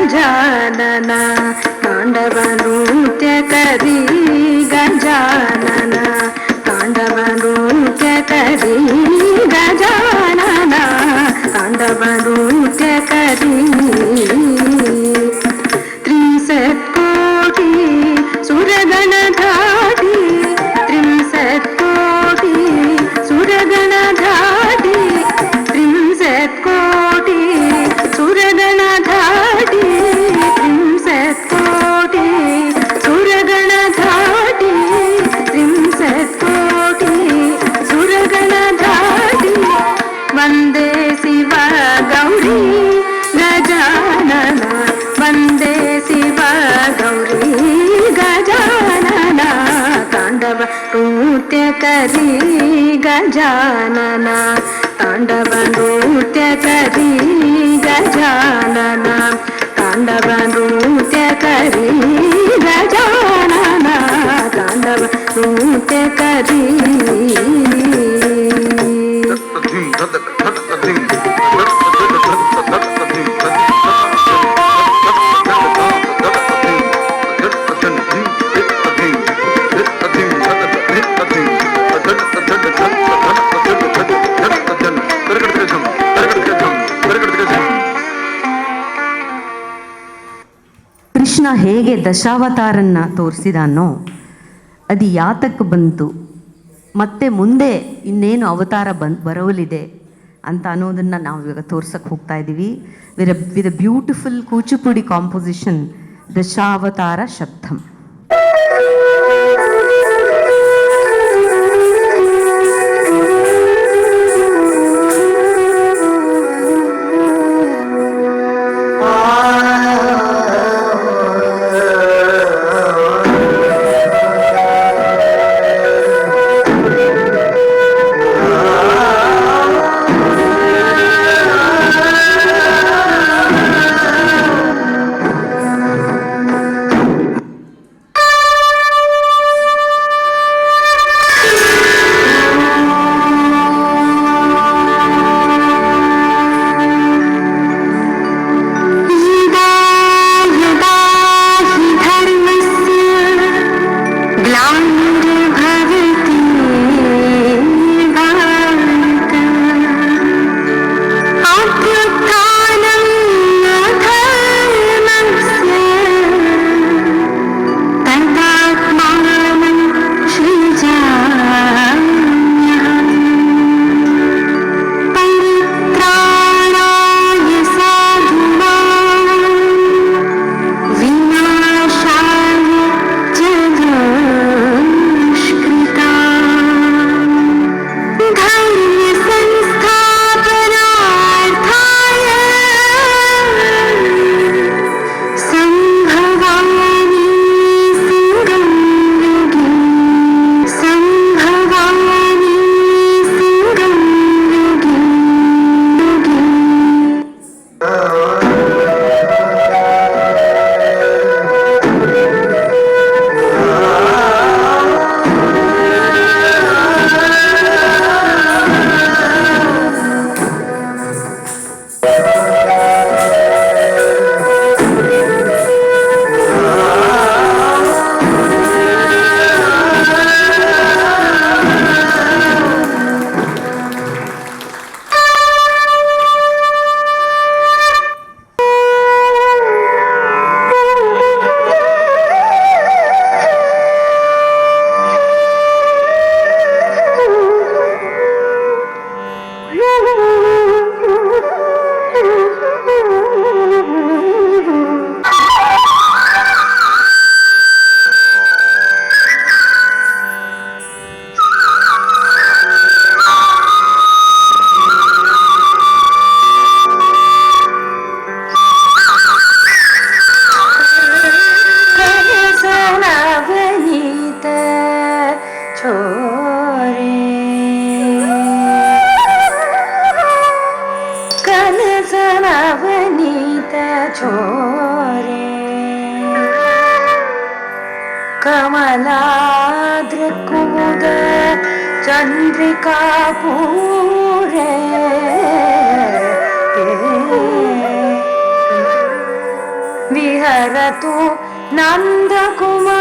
Gajanana ತಾಂಡವ ನೃತ್ಯ ಕರಿ ಗಜಾನನ ತಾಂಡವ ನೃತ್ಯ ಕರಿ ಗಜಾನನ ತಾಂಡವ ನೃತ್ಯ ಕರಿ ತ್ರಿಸತ್ಕೋಟಿ ಸುರಗಣ ಧಾಟಿ ತ್ರಿಸತ್ಕೋಟಿ ಸುರಗಣ ಧಾಟಿ ತ್ರಿಸತ್ಕೋಟಿ ಸುರಗಣ ಧಾಟಿ ತ್ರಿಸತ್ಕೋಟಿ ಸುರಗಣ ಧಾಟಿ ತ್ರಿಸತ್ಕೋಟಿ ಸುರಗಣ ಧಾಟಿ ವಂದೇ ಶಿವ ಗೌರಿ ಗಜಾನನ ವಂದೇ ಶಿವ ಗೌರಿ ಗಜಾನನ ತಾಂಡವ ನೃತ್ಯ ಕರಿ ಗಜಾನನ ತಾಂಡವ ನೃತ್ಯ ಕರಿ ಗಜಾನನ ತಾಂಡವ ನೃತ್ಯ ಕರಿ ಗಜಾನನ ತಾಂಡವ ನೃತ್ಯ ಕರಿ ಕೃಷ್ಣ ಹೇಗೆ ದಶಾವತಾರನ್ನ ತೋರಿಸಿದಾನೋ ಅದು ಯಾತಕ್ಕೆ ಬಂತು, ಮತ್ತೆ ಮುಂದೆ ಇನ್ನೇನು ಅವತಾರ ಬರವಲಿದೆ ಅಂತ ಅನ್ನೋದನ್ನು ನಾವು ಇವಾಗ ತೋರ್ಸಕ್ಕೆ ಹೋಗ್ತಾ ಇದ್ದೀವಿ. With a beautiful Kuchipudi composition Dashavatara Shabdam. कमलाद्रकुमुद चंद्रिका पूरे धरतु नन्दकुमारे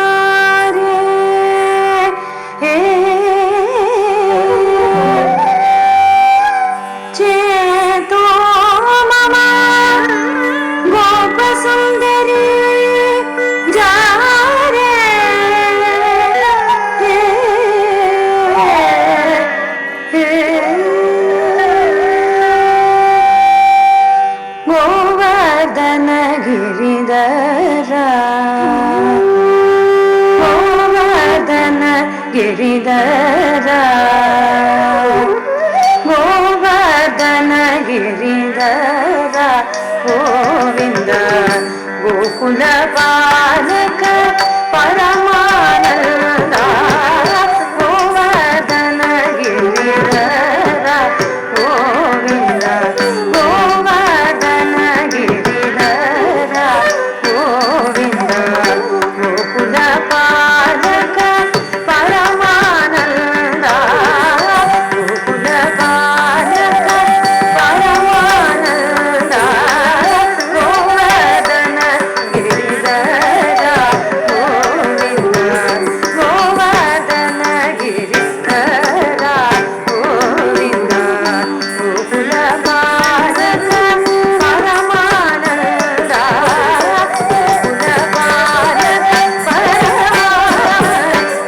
चेतो मम गोपसुन्दरी जारे गोवर्धन गिरिधर गोवर्धन गिरिधर गोवर्धन गिरिधर गोविंद गोकुल बालक परमानंद गोवर्धन गिरिधर गोविंद गोवर्धन गिरिधर गोविंद गोकुल बालक परमानंद गोकुल बालक परमानंद गोवर्धन गिरिधर गोविंद गोवर्धन गिरिधर गोविंद गोकुल बालक परमानंद गोकुल बालक परमानंद गोवर्धन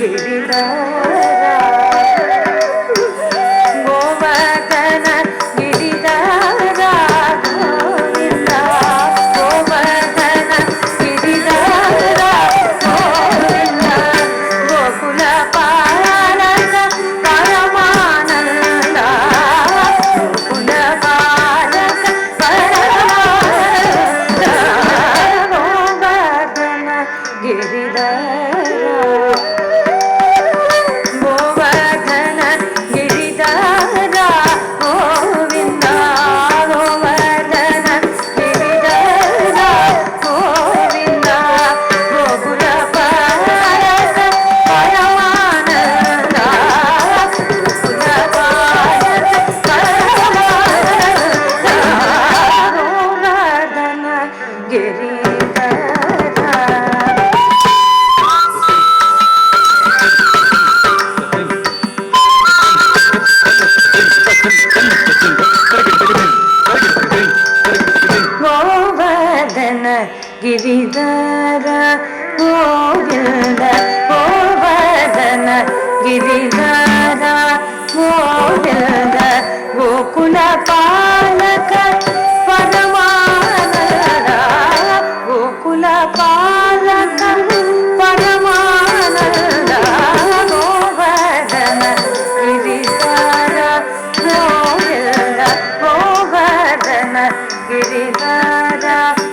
गिरिधर गोवर्धन गिरिधर गोविंद गोवर्धन गिरिधर गोविंद गोकुल बालक परमानंद गोकुल बालक परमानंद गोवर्धन गिरिधर गोवर्धन गिरिधर गोविंद गोवर्धन गिरिधर गोविंद गोकुल बालक परमानंद गोकुल बालक परमानंद गोवर्धन गिरिधर गोवर्धन गिरिधर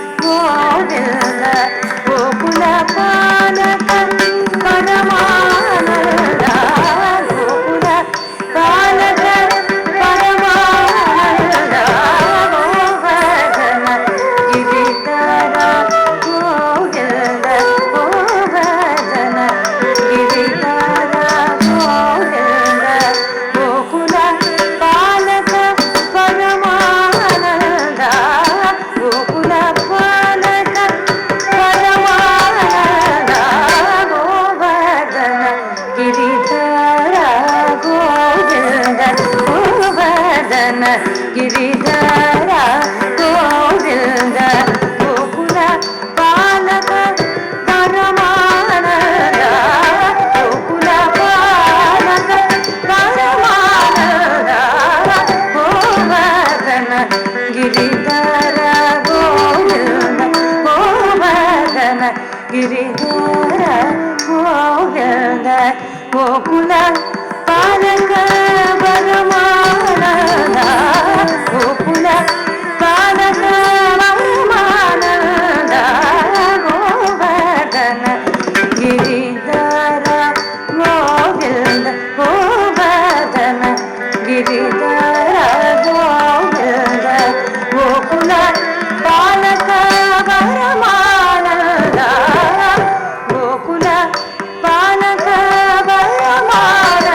गोविंद गोवर्धन गिरिधर गोविंद गोकुल बालक परमानंद गोकुल बालक परमानंद गोवर्धन गिरिधर गोविंद गोवर्धन गिरिधर गोविंद गोकुल बालक परमानंद गोकुल बालक परमानंद गोवर्धन गिरिधर गोविंद गोवर्धन गिरिधर गोविंद गोकुल बालक परमानंद गोकुल बालक परमानंद गोवर्धन गिरिधर गोविंद गोवर्धन गिरिधर गोविंद गोकुल बालक परमानंद गोकुल बालक परमानंद गोवर्धन गिरिधर गोविंद गोवर्धन गिरिधर गोविंद गोकुल बालक परमानंद गोकुल बालक परमानंद गोवर्धन गिरिधर गोविंद गोवर्धन गिरिधर गोविंद गोकुल बालक परमानंद गोकुल बालक परमानंद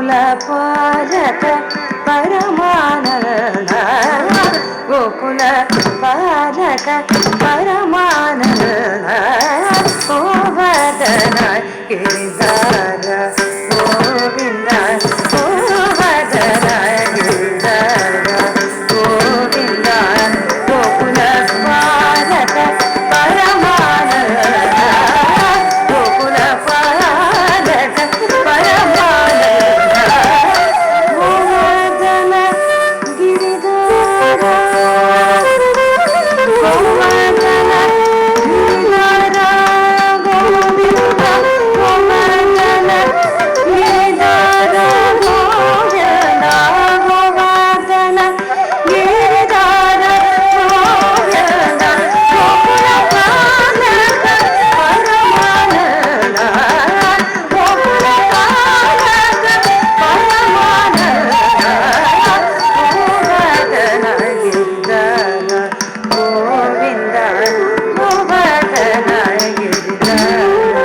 ಗೋಕುಲ ಪಾಲಕ ಪರಮಾನಂದ ಗೋಕುಲ ಪಾಲಕ ಪರಮಾನಂದ ಗೋವರ್ಧನ ಗಿರಿಧರ ಗೋವಿಂದ ಗೋವರ್ಧನ ಗಿರಿಧರ ಗೋವಿಂದ ಗೋಕುಲ ಪಾಲಕ ಪರಮಾನಂದ ಗೋಕುಲ ಪಾಲಕ ಪರಮಾನಂದ ಗೋವರ್ಧನ ಗಿರಿಧರ ಗೋವರ್ಧನ ಗಿರಿಧರ ಗೋವಿಂದ ಗೋವರ್ಧನ ಗಿರಿಧರ ಗೋವಿಂದ ಗೋವರ್ಧನ ಗಿರಿಧರ ಗೋವಿಂದ ಗೋಕುಲ ಪಾಲಕ ಪರಮಾನಂದ ಗೋಕುಲ ಪಾಲಕ ಪರಮಾನಂದ ಗೋವರ್ಧನ ಗಿರಿಧರ ಗೋವಿಂದ ಗೋವರ್ಧನ ಗಿರಿಧರ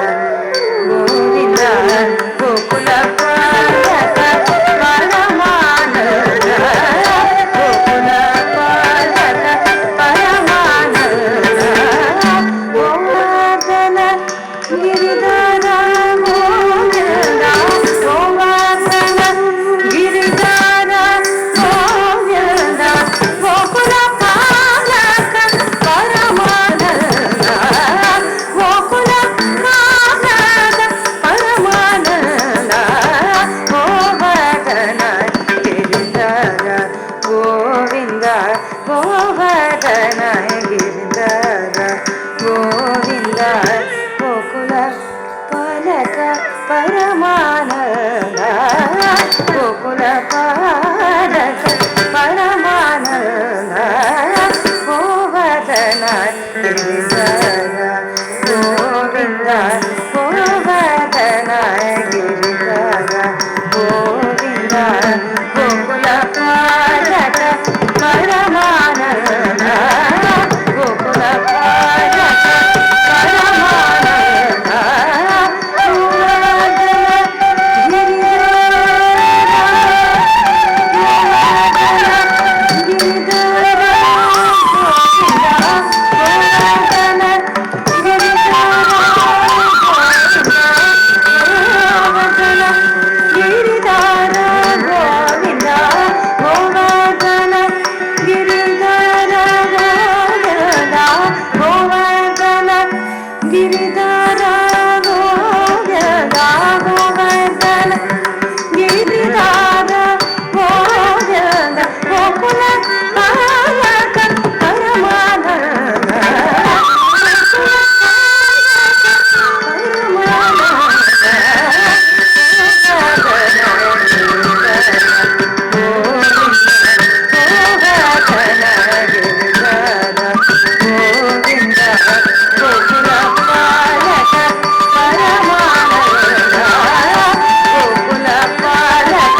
ಗೋವಿಂದ ಗೋಕುಲ ಪಾಲಕ ಪರಮಾನಂದ ಗೋಕುಲ ಪಾಲಕ ಪರಮಾನಂದ ಗೋವರ್ಧನ ಗಿರಿಧರ ಗೋವಿಂದ ಗೋವರ್ಧನ ಗಿರಿಧರ ಗೋವಿಂದ ಗೋಕುಲ ಪಾಲಕ ಪರಮಾನಂದ ಗೋಕುಲ ಪಾಲಕ ಪರಮಾನಂದ ಗೋವರ್ಧನ ಗಿರಿಧರ ಗೋವಿಂದ ಗೋವರ್ಧನ ಗಿರಿಧರ ಗೋವಿಂದ ಗೋಕುಲ ಪಾಲಕ ಪರಮಾನಂದ ಗೋಕುಲ ಪಾಲಕ ಪರಮಾನಂದ ಗೋವರ್ಧನ ಗಿರಿಧರ ಗೋವಿಂದ ಗೋವರ್ಧನ ಗಿರಿಧರ ಗೋವಿಂದ ಗೋಕುಲ ಪಾಲಕ ಪರಮಾನಂದ ಗೋಕುಲ ಪಾಲಕ ಪರಮಾನಂದ ಗೋವರ್ಧನ ಗಿರಿಧರ ಗೋವಿಂದ ಗೋವರ್ಧನ ಗಿರಿಧರ ಗೋವಿಂದ ಗೋವರ್ಧನ ಗಿರಿಧರ ಗೋವಿಂದ ಗೋವರ್ಧನ ಗಿರಿಧರ ಗೋವಿಂದ ಗೋವರ್ಧನ ಗಿರಿಧರ ಗೋವಿಂದ ಗೋಕುಲ ಪಾಲಕ ಪರಮಾನಂದ ಗೋಕುಲ ಪಾಲಕ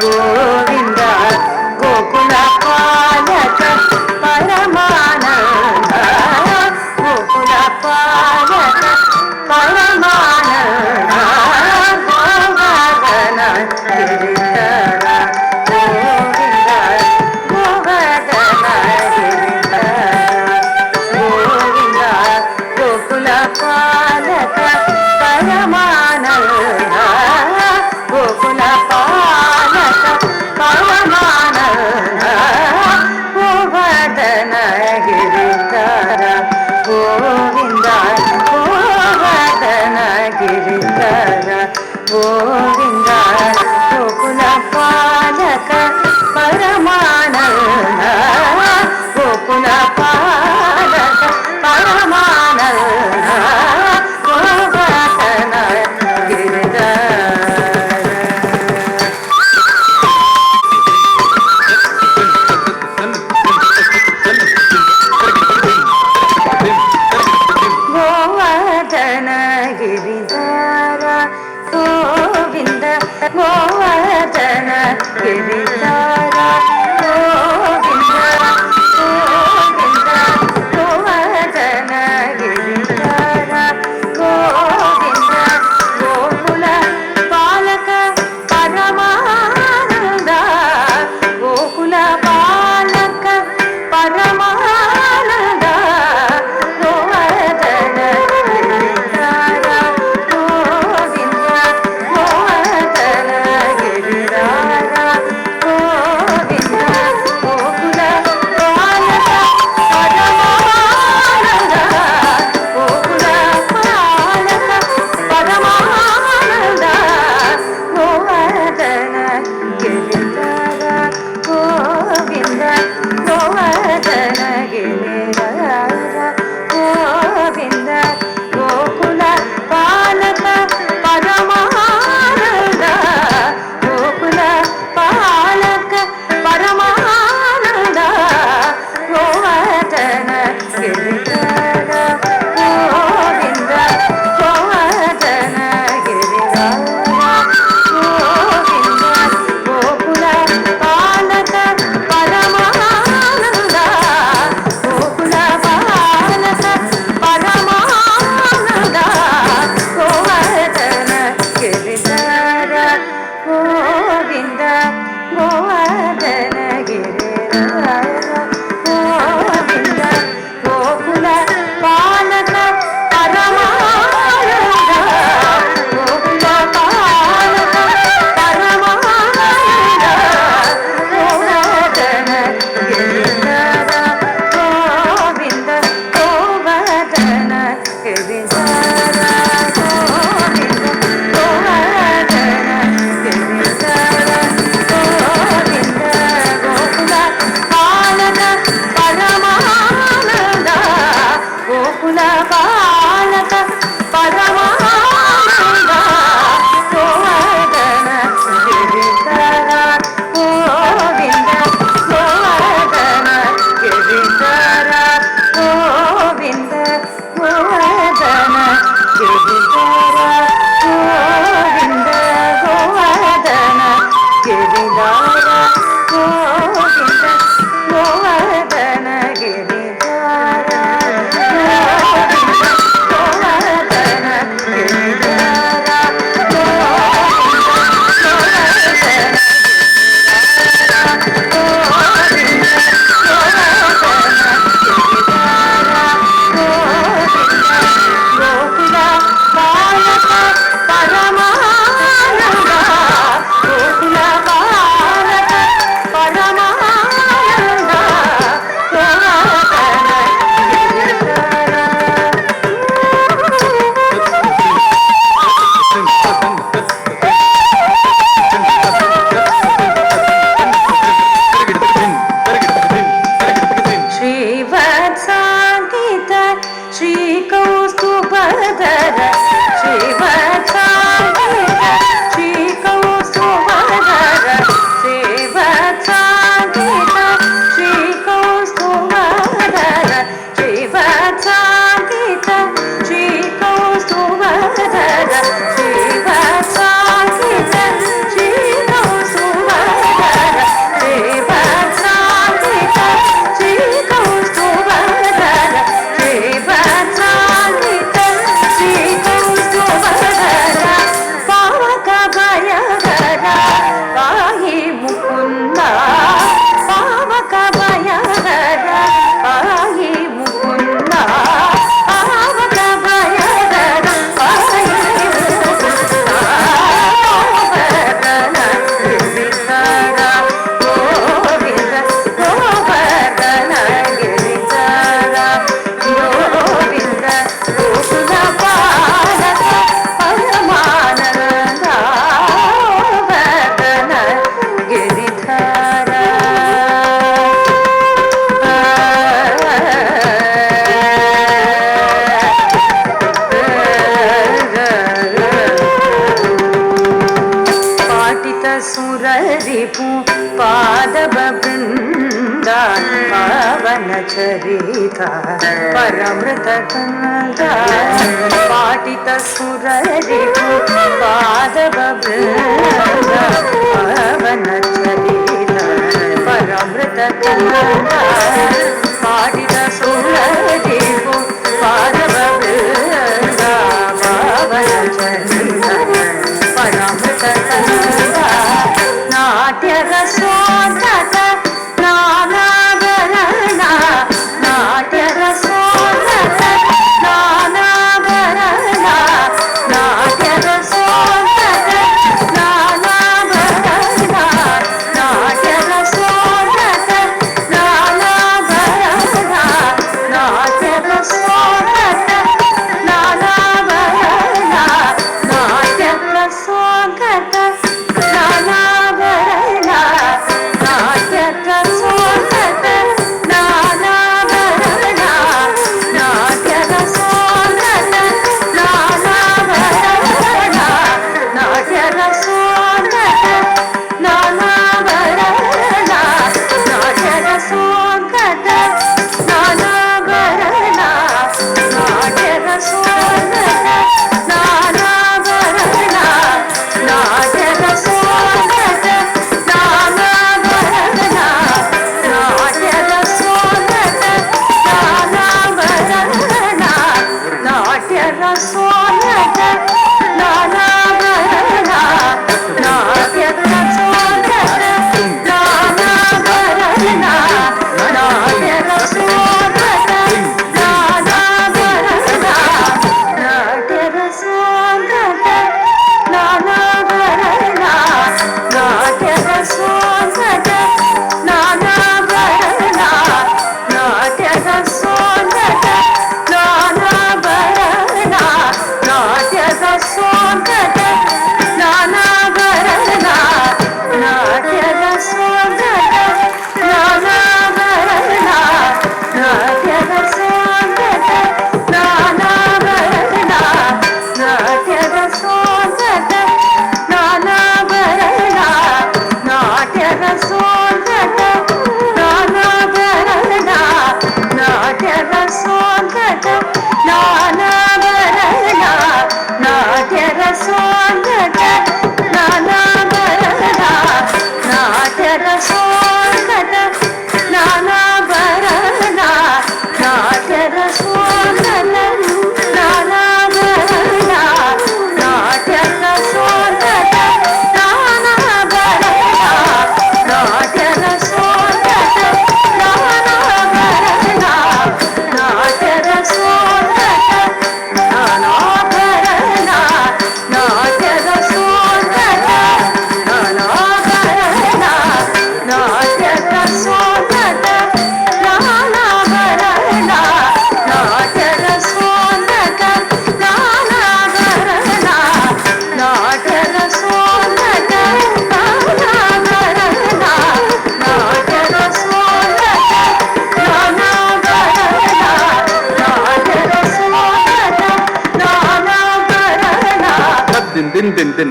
ಗೋವಿಂದ ಗೋಕುಲ ಪಾಲಕ ಪರಮಾನಂದ ಗೋಕುಲ ಪಾಲಕ ಪರಮಾನಂದ ಗೋವರ್ಧನ ಗಿರಿಧರ ಗೋವಿಂದ ಗೋವರ್ಧನ ಗಿರಿಧರ ಗೋವಿಂದ ಗೋಕುಲ ಪಾಲಕ ಪರಮಾನಂದ ಗೋಕುಲ ಪಾಲಕ ಪರಮಾನಂದ ಗೋವರ್ಧನ ಗಿರಿಧರ ಗೋವಿಂದ ಗೋವರ್ಧನ ಗಿರಿಧರ ಗೋವಿಂದ ಗೋಕುಲ ಪಾಲಕ ಪರಮಾನಂದ ಗೋಕುಲ ಪಾಲಕ ಪರಮಾನಂದ ಗೋವರ್ಧನ ಗಿರಿಧರ ಗೋವರ್ಧನ ಗಿರಿಧರ ಗೋವಿಂದ ಗೋವರ್ಧನ ಗಿರಿಧರ ಗೋವಿಂದ ಗಿರಿಧರ ಗೋವಿಂದ ಗೋವರ್ಧನ ಗಿರಿಧರ ಗೋವಿಂದ ಗೋಕುಲ ಪಾಲಕ ಪರಮಾನಂದ ಗೋಕುಲ ಪಾಲಕ ಪರಮಾನಂದ ಗೋವರ್ಧನ ಗಿರಿಧರ ಗೋವಿಂದ ಗೋವರ್ಧನ ಗಿರಿಧರ ಗೋವಿಂದ ಗೋಕುಲ ಪಾಲಕ ಪರಮಾನಂದ ಗೋಕುಲ ಪಾಲಕ ಪರಮಾನಂದ ಗೋವರ್ಧನ ಗಿರಿಧರ ಗೋವಿಂದ ಗೋವರ್ಧನ ಗಿರಿಧರ ಗೋವಿಂದ ಗೋಕುಲ ಪಾಲಕ ಪರಮಾನಂದ ಗೋಕುಲ ಪಾಲಕ ಪರಮಾನಂದ ಗೋವರ್ಧನ ಗಿರಿಧರ ಗೋವಿಂದ ಗೋವರ್ಧನ ಗಿರಿಧರ ಗೋವಿಂದ ಗೋವರ್ಧನ ಗಿರಿಧರ ಗೋವಿಂದ ಗೋಕುಲ ಪಾಲಕ ಪರಮಾನಂದ ಗೋಕುಲ ಪಾಲಕ ಪರಮಾನಂದ ಗೋವರ್ಧನ ಗಿರಿಧರ ಗೋವಿಂದ ಗೋವರ್ಧನ ಗಿರಿಧರ ಗೋವಿಂದ ಗೋವರ್ಧನ ಗಿರಿಧರ ಗೋವಿಂದ ಗೋವರ್ಧನ ಗಿರಿಧರ ಗೋವಿಂದ ಗೋವರ್ಧನ ಗಿರಿಧರ ಗೋವಿಂದ ಗೋವರ್ಧನ ಗಿರಿಧರ ಗೋಕುಲ ಪಾಲಕ ಪರಮಾನಂದ ಗೋಕುಲ ಪಾಲಕ ಪರಮಾನಂದ ಗೋವರ್ಧನ ಶ್ರೀವತ್ಸಾಂಕಿತ ಶ್ರೀಕೌಸ್ತುಭಧರ ಶ್ರೀವತ್ಸಾಂಕಿತ ಶ್ರೀಕೌಸ್ತುಭಧರ ಶ್ರೀವತ್ಸಾಂಕಿತ ಶ್ರೀಕೌಸ್ತುಭಧರ ಶ್ರೀವತ್ಸಾಂಕಿತ ಶ್ರೀಕೌಸ್ತುಭಧರ ಶ್ರೀವತ್ಸಾಂಕಿತ ಶ್ರೀಕೌಸ್ತುಭಧರ ಶ್ರೀವತ್ಸಾಂಕಿತ ಶ್ರೀಕೌಸ್ತುಭಧರ ಶ್ರೀವತ್ಸಾಂಕಿತ ಶ್ರೀಕೌಸ್ತುಭಧರ ಪಾವಕ ಭಯಧರ ಪಾಹಿ ಮುಕುಂದ ಪಾವಕ ಭಯಧರ ಪಾಹಿ ಮುಕುಂದ ಪಾವಕ ಭಯಧರ ಪಾಹಿ ಮುಕುಂದ ಗೋವರ್ಧನ ಗಿರಿಧರ ಗೋವಿಂದ ಗೋವರ್ಧನ ಗಿರಿಧರ ಗೋವಿಂದ ಗೋಕುಲ ಪಾಲಕ ಪರಮಾನಂದ ಗೋವರ್ಧನ ಗಿರಿಧರ ಪಾಟಿತ ಸುರರಿಪು ಪಾದವ ಬೃಂದ ಪಾವನ ಚರಿತ ಪರಮೃತ ಕಂದ ಪಾಟಿತ ಸುರರಿಪು ಪಾದವ ಬೃಂದ ಪಾವನ ಚರಿತ ಪರಮೃತ ಕಂದ ಪಾಟಿತ ಸುರರಿಪು ಪಾದವ ಬೃಂದ ಪಾವನ ಚರಿತ ಪರಮೃತ ಕಂದ ನಾಟ್ಯ ರಸೋದ್ಧತ ನಾನಾಭರಣ ನಾಟ್ಯ ರಸೋದ್ಧತ ನಾನಾಭರಣ ನಾಟ್ಯ ರಸೋದ್ಧತ ನಾನಾಭರಣ ನಾಟ್ಯ ರಸೋದ್ಧತ ನಾನಾಭರಣ ನಾಟ್ಯ ರಸೋದ್ಧತ ನಾನಾಭರಣ ನಾಟ್ಯ ರಸೋದ್ಧತ ನಾನಾಭರಣ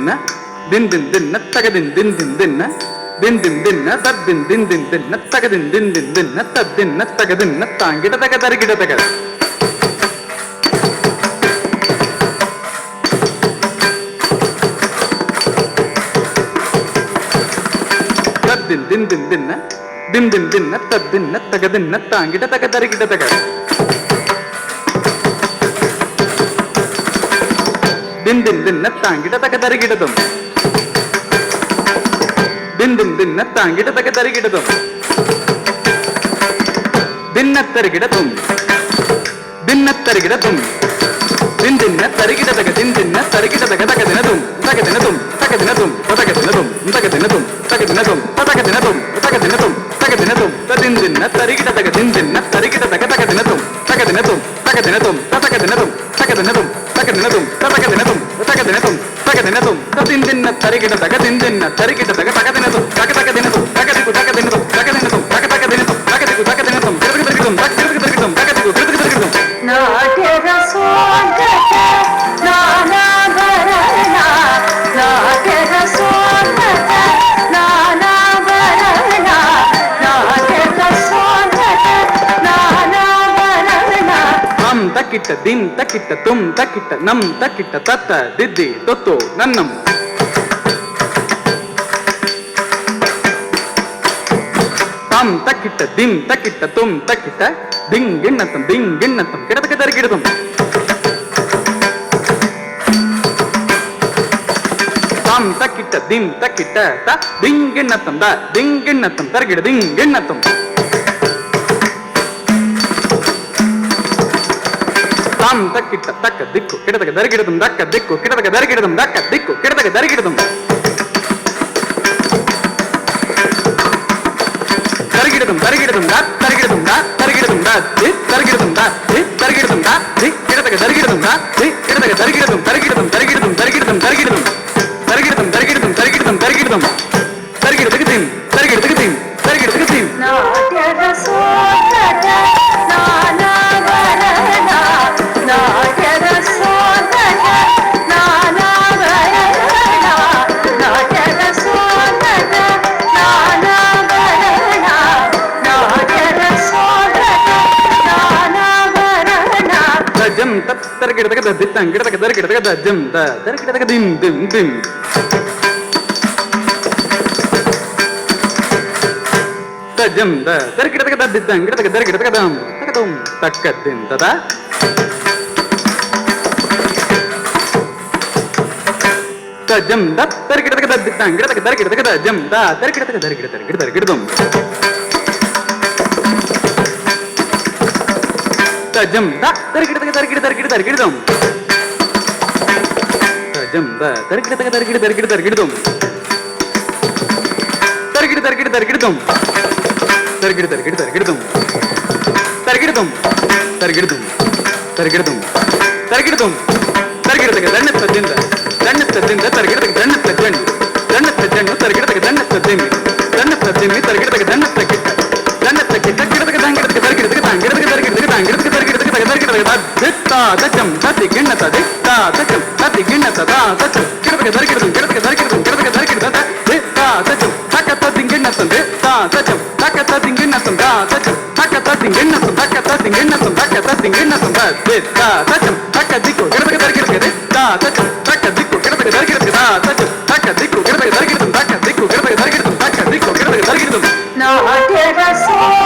ದಿನ್ನ ದಿನ್ ದಿನ್ ದಿನ್ನ ತಗದಿನ್ ದಿನ್ ದಿನ್ ದಿನ್ನ ದಿನ್ ದಿನ್ ದಿನ್ನ ತದ್ದಿನ್ ದಿನ್ ದಿನ್ ದಿನ್ನ ತಗದಿನ್ ದಿನ್ ದಿನ್ ದಿನ್ನ ತದ್ದಿನ್ನ ತಗದಿನ್ನ ತಾಂಗಿಡ ತಗ ತರಗಿಡ ತಗ ತದ್ದಿನ್ ದಿನ್ ದಿನ್ ದಿನ್ನ ದಿನ್ ದಿನ್ ದಿನ್ನ ತದ್ದಿನ್ನ ತಗದಿನ್ನ ತಾಂಗಿಡ ತಗ ತರಗಿಡ ತಗ ದಿನ್ ದಿನ್ ದಿನ್ನ ತಾಂಗಿಡ ತಗ ತರಗಿಡದಂ ದಿನ್ ದಿನ್ ದಿನ್ನ ತಾಂಗಿಡ ತಗ ತರಗಿಡದಂ ದಿನ್ನತ್ತರಿಗಿಡದಂ ದಿನ್ನತ್ತರಿಗಿಡದಂ ದಿನ್ ದಿನ್ನ ತರಿಗಿಡ ತಗ ದಿನ್ ದಿನ್ನ ತರಿಗಿಡ ತಗ ತಗದಿನದಂ ತಗದಿನದಂ ತಗದಿನದಂ ತಗದಿನದಂ ತಗದಿನದಂ ತಗದಿನದಂ ತಗದಿನದಂ ತಗದಿನದಂ ತಗದಿನದಂ ತದಿನ್ ದಿನ್ನ ತರಿಗಿಡ ತಗ ದಿನ್ ದಿನ್ನ ತರಿಗಿಡ ತಗ ತಗದಿನದಂ ತಗದಿನದಂ ತಗದಿನದಂ ತಗದಿನದಂ ತಗದಿನದಂ ತಗದಿನದಂ ತಗದಿನದಂ ತಗದಿನದಂ ತಗದಿನದಂ ತದಿನ್ ದಿನ್ನ ತರಿಗಿಡ ತಗ ದಿನ್ ದಿನ್ನ ತರಿಗಿಡ ತಗ ತಗದಿನದಂ ತಗದಿನದಂ ತಗದಿಕು ತಗದಿನದಂ ತಗದಿನದಂ ತಗದಿನದಂ ತಗದಿಕು ತಗದಿನದಂ ತಗದಿನದಂ ತಗದಿನದಂ ತಗದಿಕು ತಗದಿನದಂ ನಾಟ್ಯದ ಸ್ವಾಗತ ನಾನಾಭರಣ ನಾಟ್ಯದ ಸ್ವಾಗತ ನಾನಾಭರಣ ನಾಟ್ಯದ ಸ್ವಾಗತ ನಾನಾಭರಣ ಹಂ ತಕ್ಕಿಟ್ಟ ದಿನ್ ತಕ್ಕಿಟ್ಟ ತುಂ ತಕ್ಕಿಟ್ಟ ನಂ ತಕ್ಕಿಟ್ಟ ತತ್ತ ದಿದ್ದಿ ತೊತ್ತು ನನ್ನಂ ಹಂ ತಕ್ಕಿಟ್ಟ ದಿನ್ ತಕ್ಕಿಟ್ಟ ತುಂ ತಕ್ಕಿಟ್ಟ ದಿಂಗಿಣ್ಣತ್ತಂ ದಿಂಗಿಣ್ಣತ್ತಂ ಗಿಡತಕ ದರಿಗಿಡದಂ ಹಂ ತಕ್ಕಿಟ್ಟ ದಿನ್ ತಕ್ಕಿಟ್ಟ ತ ದಿಂಗಿಣ್ಣತ್ತಂ ದ ದಿಂಗಿಣ್ಣತ್ತಂ ತರಗಿಡ ದಿಂಗಿಣ್ಣತ್ತಂ ತಾಂ ತಕ್ಕಿಟ್ಟ ತಕ್ಕ ದಿಕ್ಕು ಕಿಡತಕ ದರಿಗಿಡದಂ ದಕ್ಕ ದಿಕ್ಕು ಕಿಡತಕ ದರಿಗಿಡದಂ ದಕ್ಕ ದಿಕ್ಕು ಕಿಡತಕ ದರಿಗಿಡದಂ தரிகிடதும் தரிகிடதும் டா தரிகிடதும் டா தரிகிடதும் டா தி தரிகிடதும் டா தி தரிகிடதும் டா தி கிடதக தரிகிடதும் டா தி கிடதக தரிகிடதும் தரிகிடதும் தரிகிடதும் தரிகிடதும் தரிகிடதும் தரிகிடதும் தரிகிடதும் தரிகிடதும் தரிகிடதும் தரிகிடதுக்கு தீம் தரிகிடதுக்கு தீம் தரிகிடதுக்கு தீம் ನಾಟ್ಯದ ಸ್ವಾಗತ ನಾನಾಭರಣ ನಾಟ್ಯದ ಸ್ವಾಗತ ನಾನಾಭರಣ ನಾಟ್ಯದ ಸ್ವಾಗತ ನಾನಾಭರಣ ನಾಟ್ಯದ ಸ್ವಾಗತ ನಾನಾಭರಣ ದಜಂ ತತ್ ತರಿಗಿಡದಕ ದದ್ದಿತ್ತಂ ಗಿಡದಕ ದರಿಗಿಡದಕ ದಜಂ ದ ದರಿಗಿಡದಕ ದಿಮ್ ದಿಮ್ ದಿಮ್ ದಜಂ ದ ದರಿಗಿಡದಕ ದದ್ದಿತ್ತಂ ಗಿಡದಕ ದರಿಗಿಡದಕ ದಂ ತಕದಂ ತಕ್ಕದ್ದಿಂ ತದ ದಜಂ ದ ದರಿಗಿಡದಕ ದದ್ದಿತ್ತಂ ಗಿಡದಕ ದರಿಗಿಡದಕ ದಜಂ ದ ದರಿಗಿಡದಕ ದರಿಗಿಡ ದರಿಗಿಡ ದರಿಗಿಡದಂ தஜம் த தரிகிடதக தரிகிட தரிகிட தரிகிடதம் தஜம் த தரிகிடதக தரிகிட தரிகிட தரிகிடதம் தரிகிட தரிகிட தரிகிடதம் தரிகிட தரிகிட தரிகிடதம் தரிகிடதம் தரிகிடதம் தரிகிடதம் தரிகிடதம் தரிகிடதக தன்னத்தஜெந்த தன்னத்தஜெந்த தரிகிடதக தன்னத்தஜென் தன்னத்தஜென் தரிகிடதக தன்னத்தஜெமி தன்னத்தஜெமி தரிகிடதக தன்னத்தகிட்ட தன்னத்தகிட்ட கிடதக தங்கிடதக தரிகிடதக தங்கிடதக தரிகிடதக தங்கிடதக தரிகிடதக தரிகிடதக தித்தா தஜம் தத்தி கிண்ணத தித்தா தஜம் தத்தி கிண்ணத தா தஜம் கிடதக தரிகிடதம் கிடதக தரிகிடதம் கிடதக தரிகிடத தித்தா தஜம் தக்க தத்தி கிண்ணதம் தித்தா தஜம் தக்க தத்தி கிண்ணதம் தா தஜம் தக்க தத்தி கிண்ணதம் தக்க தத்தி கிண்ணதம் தக்க தத்தி கிண்ணதம் தா தித்தா தஜம் தக்க திக்கு கிடதக தரிகிடதக தித்தா தஜம் தக்க திக்கு கிடதக தரிகிடதக தா தஜம் தக்க திக்கு கிடதக தரிகிடதம் தக்க திக்கு கிடதக தரிகிடதம் தக்க திக்கு கிடதக தரிகிடதம் ನಾಟ್ಯದ ಸ್ವಾಗತ